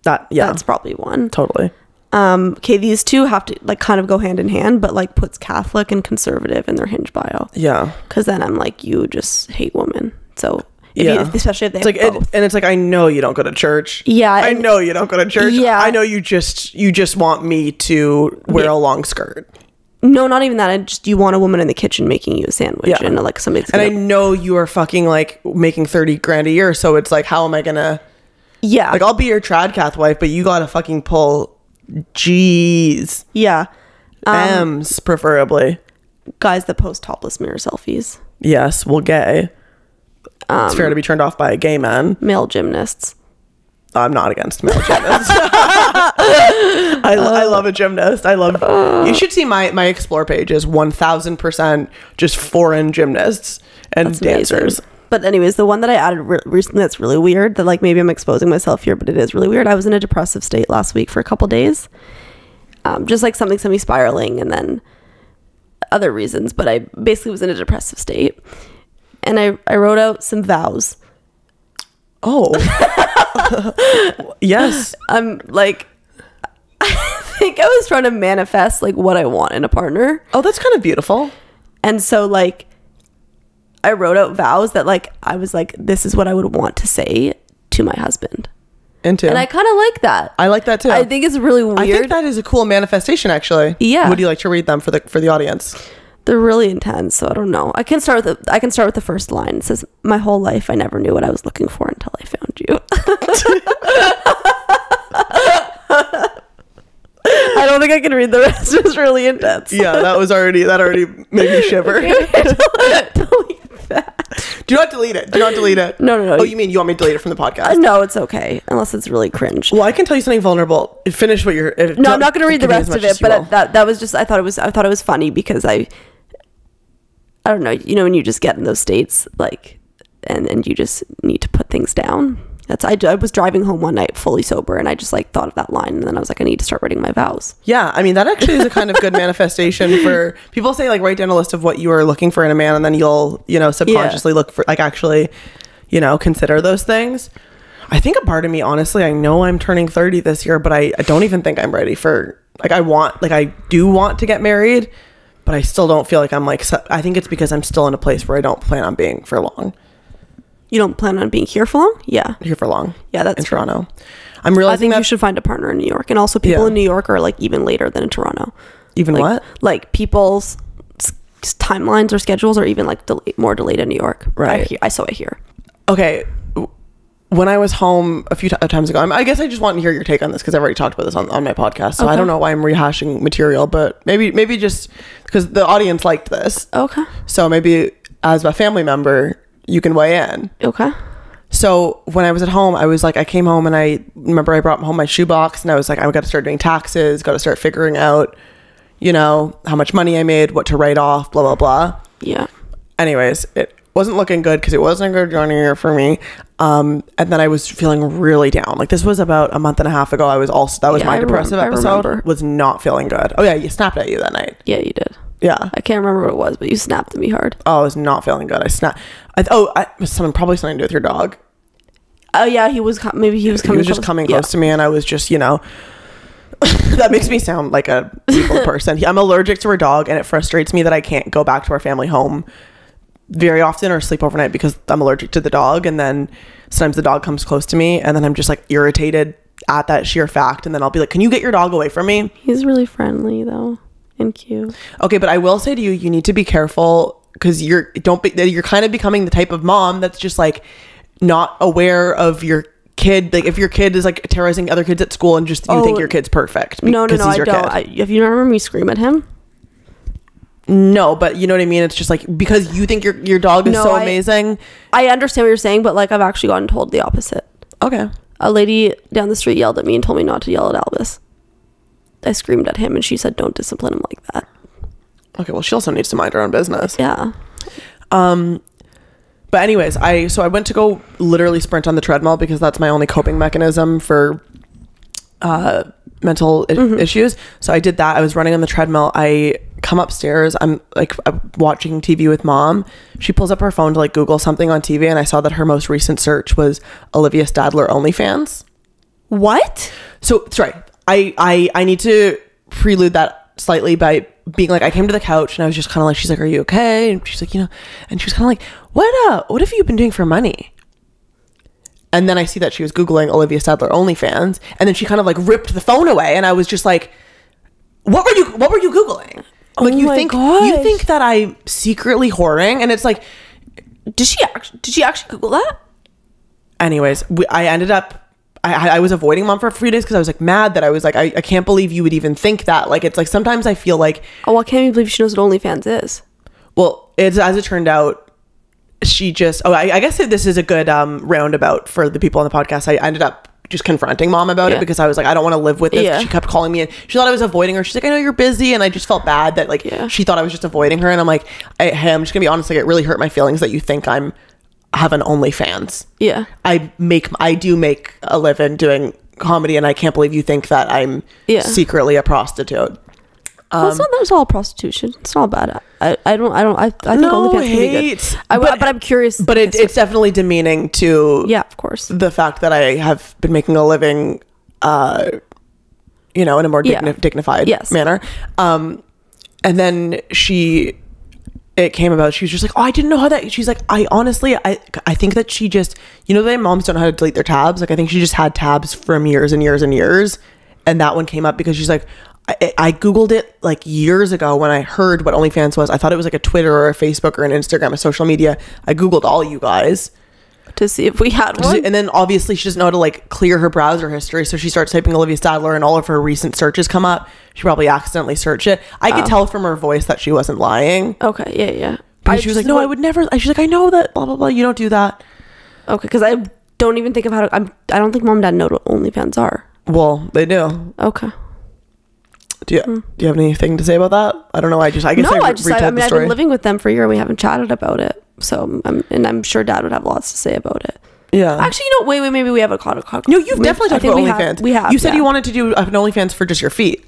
That's probably one. Totally. Okay, these two have to like kind of go hand in hand, but like puts Catholic and conservative in their Hinge bio. Yeah. Because then I'm like, you just hate women. So especially if they have both. And it's like, I know you don't go to church. Yeah. I know you don't go to church. Yeah. I know you just want me to wear a long skirt. No, not even that. You want a woman in the kitchen making you a sandwich and like somebody's and I know you are fucking like making 30 grand a year. So it's like, how am I gonna? Yeah. Like I'll be your trad cath wife, but you gotta fucking pull G's. Yeah. M's preferably. Guys that post topless mirror selfies. Yes, well, gay. It's fair to be turned off by a gay man. Male gymnasts. I'm not against male gymnasts. I love a gymnast. You should see my explore page is 1000% just foreign gymnasts and dancers. But anyways, the one that I added recently that's really weird, that like maybe I'm exposing myself here, but it is really weird. I was in a depressive state last week for a couple days. Just like something semi-spiraling and then other reasons, but I basically was in a depressive state. And I wrote out some vows. Oh. Yes. I'm like, I think I was trying to manifest like what I want in a partner. Oh, that's kind of beautiful. And so like, I wrote out vows that like, I was like, this is what I would want to say to my husband. And I kind of like that. I like that too. I think it's really weird. I think that is a cool manifestation actually. Yeah. Would you like to read them for the audience? They're really intense, so I don't know. I can start with the first line. It says, "My whole life I never knew what I was looking for until I found you." I don't think I can read the rest. It's really intense. Yeah, that already made me shiver. Delete that. Do not delete it. No. Oh, you mean you want me to delete it from the podcast? No, it's okay, unless it's really cringe. Well, I can tell you something vulnerable. Finish what you're. No, I'm not going to read the rest of it. But that was just I thought it was funny because I don't know. You know when you just get in those states like, and you just need to put things down. I was driving home one night fully sober, and I just like thought of that line, and then I was like, I need to start writing my vows. Yeah, I mean, that actually is a kind of good manifestation for people. Say like write down a list of what you are looking for in a man, and then you'll subconsciously look for like actually consider those things. I think a part of me, honestly, I know I'm turning 30 this year, but I don't even think I'm ready for like I do want to get married, but I still don't feel like I'm like, I think it's because I'm still in a place where I don't plan on being for long. You don't plan on being here for long? Yeah. Here for long. Yeah, that's in Toronto. I'm realizing I think you should find a partner in New York. And also people in New York are like even later than in Toronto. Even like, what? Like people's timelines or schedules are even like more delayed in New York. Right. I hear. Okay. When I was home a few times ago, I guess I just want to hear your take on this because I've already talked about this on my podcast. So I don't know why I'm rehashing material, but maybe just because the audience liked this. Okay. So maybe as a family member, you can weigh in. Okay. So when I was at home, I came home and I remember I brought home my shoebox and I was like, I've got to start doing taxes, got to start figuring out, how much money I made, what to write off, blah, blah, blah. Yeah. Anyways, it wasn't looking good because it wasn't a good journey year for me. And then I was feeling really down. Like this was about a month and a half ago. That was my depressive episode. Was not feeling good. Oh yeah, you snapped at you that night. Yeah, you did. Yeah. I can't remember what it was, but you snapped at me hard. Oh, I was not feeling good. I snapped. Probably something to do with your dog. Oh yeah, he was coming. He was just coming close to me, and I was just, that makes me sound like a evil person. I'm allergic to our dog, and it frustrates me that I can't go back to our family home very often or sleep overnight because I'm allergic to the dog. And then sometimes the dog comes close to me, and then I'm just like irritated at that sheer fact. And then I'll be like, "Can you get your dog away from me?" He's really friendly though. And cute. Okay, but I will say to you, you need to be careful because you're kind of becoming the type of mom that's just like not aware of your kid. Like if your kid is like terrorizing other kids at school and just you think your kid's perfect. No, I don't. Have you not heard me scream at him? No, but you know what I mean? It's just like because you think your dog is amazing. I understand what you're saying, but like I've actually gotten told the opposite. Okay. A lady down the street yelled at me and told me not to yell at Albus. I screamed at him and she said, don't discipline him like that. Okay, well, she also needs to mind her own business. Yeah. But anyways, I went to go literally sprint on the treadmill because that's my only coping mechanism for mental issues. So I did that. I was running on the treadmill. I come upstairs. I'm watching TV with mom. She pulls up her phone to like Google something on TV, and I saw that her most recent search was Olivia Stadler OnlyFans. What? So that's right. I need to prelude that slightly by being like, I came to the couch and I was just kind of like, she's like, are you okay? And she's like, and she was kind of like, what have you been doing for money? And then I see that she was Googling Olivia Stadler OnlyFans, and then she kind of like ripped the phone away, and I was just like, what were you Googling? Like, you think that I'm secretly whoring? And it's like, did she actually Google that? Anyways, I ended up, I was avoiding mom for a few days because I was like mad that I was like, I can't believe you would even think that. Like, it's like sometimes I feel like, oh, well, can't you believe she knows what OnlyFans is? Well, it's as it turned out, she just, I guess this is a good roundabout for the people on the podcast. I ended up just confronting mom about it because I was like, I don't want to live with this. Yeah. She kept calling me and she thought I was avoiding her. She's like, I know you're busy. And I just felt bad that like she thought I was just avoiding her. And I'm like, hey, I'm just gonna be honest, like it really hurt my feelings that you think I'm have an OnlyFans. Yeah. I do make a living doing comedy, and I can't believe you think that I'm secretly a prostitute. Well, it's not that it's all prostitution. It's not bad. I think OnlyFans can be good. But I'm curious. But it's definitely demeaning to of course, the fact that I have been making a living in a more dignified manner. And then it came about, she was just like, oh, I didn't know how that, she's like, I honestly think that she just, that moms don't know how to delete their tabs. Like, I think she just had tabs from years and years and years. And that one came up because she's like, I Googled it like years ago when I heard what OnlyFans was. I thought it was like a Twitter or a Facebook or an Instagram, a social media. I Googled all you guys to see if we had one. And then obviously she doesn't know how to like clear her browser history. So she starts typing Olivia Stadler and all of her recent searches come up. She probably accidentally searched it. I could tell from her voice that she wasn't lying. Okay. Yeah. But she was like, no, I would never. She's like, I know that blah, blah, blah. You don't do that. Okay. Because I don't even think of how to, I don't think mom and dad know what OnlyFans are. Well, they do. Okay. Do you have anything to say about that? I don't know. I guess I retold the story. I've been living with them for a year and we haven't chatted about it. So I'm sure dad would have lots to say about it. Yeah. Actually, wait, maybe we have a conversation. No, you've definitely talked about OnlyFans. We have. You said you wanted to do an OnlyFans for just your feet.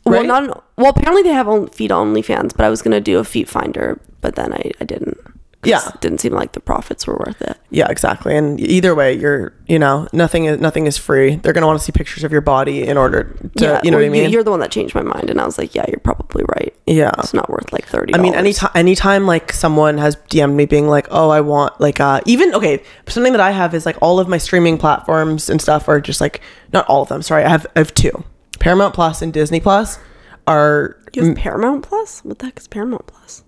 Well, Right? apparently they have feet OnlyFans, but I was gonna do a feet finder, but then I didn't. Yeah. It didn't seem like the profits were worth it. Yeah, exactly. And either way, you're, nothing is free. They're going to want to see pictures of your body in order to, you know what I mean? You're the one that changed my mind, and I was like, yeah, you're probably right. Yeah. It's not worth like $30. I mean, anytime like someone has DM'd me being like, oh, I want like, something that I have is like all of my streaming platforms and stuff are just like, not all of them. Sorry. I have two. Paramount Plus and Disney Plus are. You have Paramount Plus? What the heck is Paramount Plus?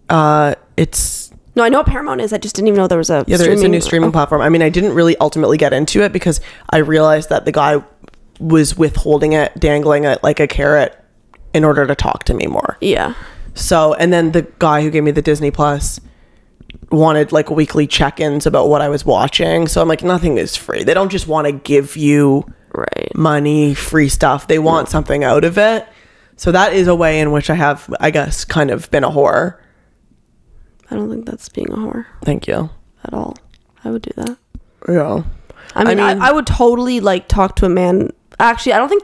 It's. No, I know what Paramount is. I just didn't even know there was a there is a new streaming platform. I mean, I didn't really ultimately get into it because I realized that the guy was withholding it, dangling it like a carrot in order to talk to me more. Yeah. So, and then the guy who gave me the Disney Plus wanted like weekly check-ins about what I was watching. So I'm like, nothing is free. They don't just want to give you money, free stuff. They want something out of it. So that is a way in which I have, I guess, kind of been a whore. I don't think that's being a whore. Thank you. At all. I would do that. Yeah. I mean, I would totally like talk to a man. Actually, I think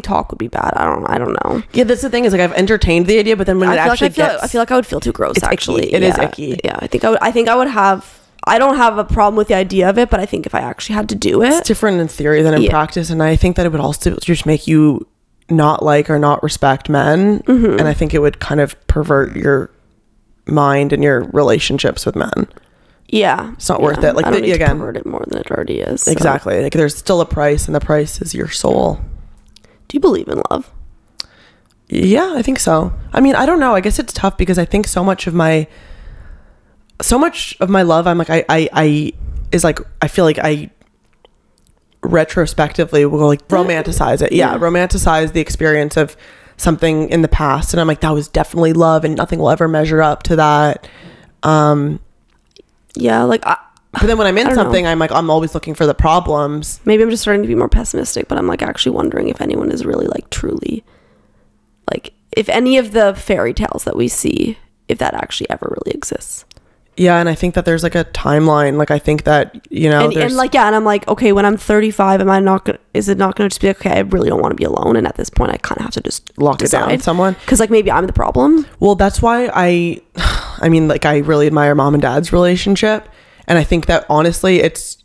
talk would be bad. I don't know. Yeah, that's the thing is like I've entertained the idea, but then when I feel like I would feel too gross. Actually, it is icky. Yeah, I think I would have. I don't have a problem with the idea of it, but I think if I actually had to do it, it's different in theory than in practice, and I think that it would also just make you not like or not respect men, and I think it would kind of pervert your mind and your relationships with men. Yeah, it's not worth it. Like I don't need to pervert it more than it already is. So. Exactly. Like there's still a price, and the price is your soul. Do you believe in love? Yeah, I think so. I mean, I don't know. I guess it's tough because I think so much of my love, I'm like, I feel like I retrospectively will like romanticize it. Yeah, romanticize the experience of something in the past, and I'm like, that was definitely love, and nothing will ever measure up to that. Yeah, like but then when I'm in something, I'm like, I'm always looking for the problems. Maybe I'm just starting to be more pessimistic, but I'm like actually wondering if anyone is really like truly like, if any of the fairy tales that we see, if that actually ever really exists. Yeah, and I think that there's like a timeline. Like I think that, and I'm like, okay, when I'm 35, is it not gonna just be like, okay, I really don't want to be alone, and at this point I kind of have to just lock it down with someone, because like maybe I'm the problem. Well, that's why I mean, like I really admire mom and dad's relationship, and I think that honestly it's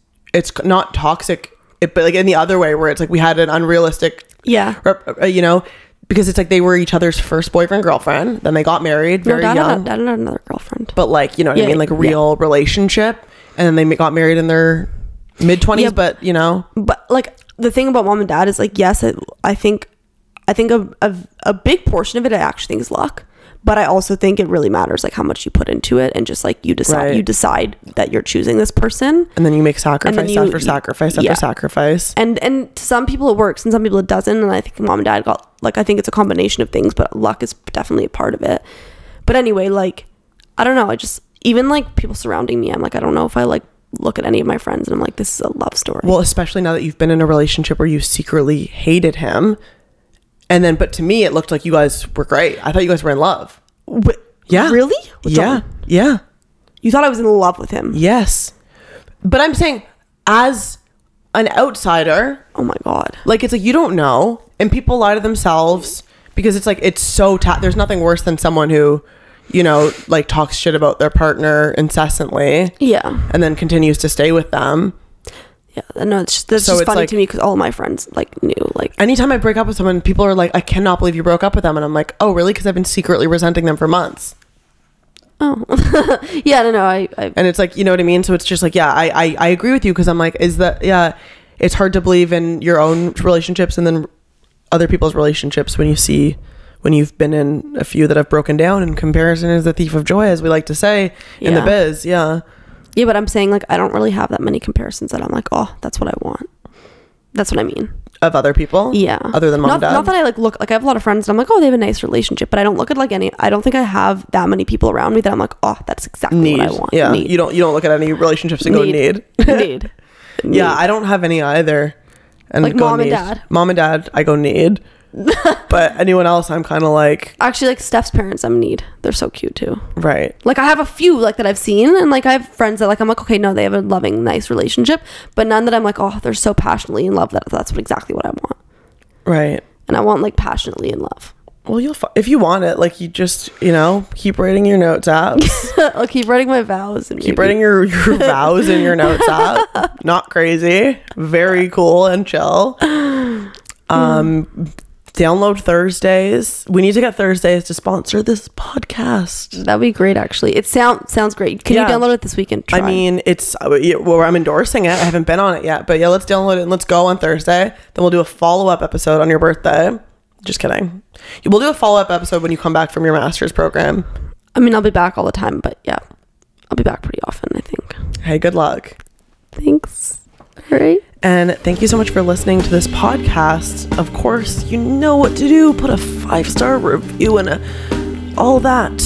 not toxic, but like in the other way where it's like we had an unrealistic because it's like they were each other's first boyfriend girlfriend, then they got married very young. Dad had another girlfriend, but like, you know what I mean, like a real relationship, and then they got married in their mid-20s, but but like the thing about mom and dad is like, yes, I think a big portion of it I actually think is luck, but I also think it really matters like how much you put into it, and just like you decide that you're choosing this person, and then you make sacrifice after sacrifice after sacrifice, and to some people it works and some people it doesn't, and I think mom and dad got like, I think it's a combination of things, but luck is definitely a part of it. But anyway, like I don't know, I just, even like people surrounding me, I'm like, I don't know if I like look at any of my friends and I'm like, this is a love story. Well, especially now that you've been in a relationship where you secretly hated him. And then, but to me, it looked like you guys were great. I thought you guys were in love. Yeah. Really? Yeah. Yeah. You thought I was in love with him? Yes. But I'm saying, as an outsider. Oh my God. Like, it's like, you don't know. And people lie to themselves because it's like, it's so, there's nothing worse than someone who, like talks shit about their partner incessantly. Yeah. And then continues to stay with them. Yeah, no, that's just funny like, to me because all of my friends like knew. Like anytime I break up with someone, people are like, "I cannot believe you broke up with them," and I'm like, "Oh, really?" Because I've been secretly resenting them for months. Oh, yeah, no, I. And it's like, you know what I mean. So it's just like, yeah, I agree with you because I'm like, it's hard to believe in your own relationships and then other people's relationships when you've been in a few that have broken down. And comparison is the thief of joy, as we like to say in the biz. Yeah. Yeah, but I'm saying like I don't really have that many comparisons that I'm like, oh, that's what I want. That's what I mean. Of other people? Yeah. Other than mom and dad? Not that I like look, like I have a lot of friends and I'm like, oh, they have a nice relationship, but I don't look at like I don't think I have that many people around me that I'm like, oh, that's exactly what I want. Yeah. Need. You don't look at any relationships and go need. Need. Yeah, I don't have any either. and like go mom need. and dad. Mom and dad, I go need. But anyone else, I'm kind of like, actually, like Steph's parents, I'm need. They're so cute too. Right. Like I have a few like that I've seen, and like I have friends that like I'm like, okay, no, they have a loving, nice relationship, but none that I'm like, oh, they're so passionately in love that that's exactly what I want. Right. And I want like passionately in love. Well, if you want it, like you just, keep writing your notes apps. I'll keep writing my vows and keep writing your vows in your notes app. Not crazy. Very cool and chill. Download Thursdays. We need to get Thursdays to sponsor this podcast. That'd be great, actually. It sounds great. Can you download it this weekend? I mean, it's I'm endorsing it. I haven't been on it yet, but yeah, let's download it and let's go on Thursday. Then we'll do a follow-up episode on your birthday. Just kidding. We'll do a follow-up episode when you come back from your master's program. I mean, I'll be back all the time, but yeah, I'll be back pretty often, I think. Hey, good luck. Thanks. All right. And thank you so much for listening to this podcast. Of course, you know what to do. Put a 5-star review and all that.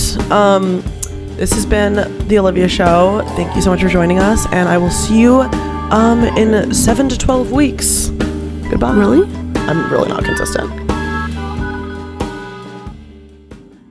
This has been the Olivia Show. Thank you so much for joining us, and I will see you in 7 to 12 weeks. Goodbye. Really? I'm really not consistent.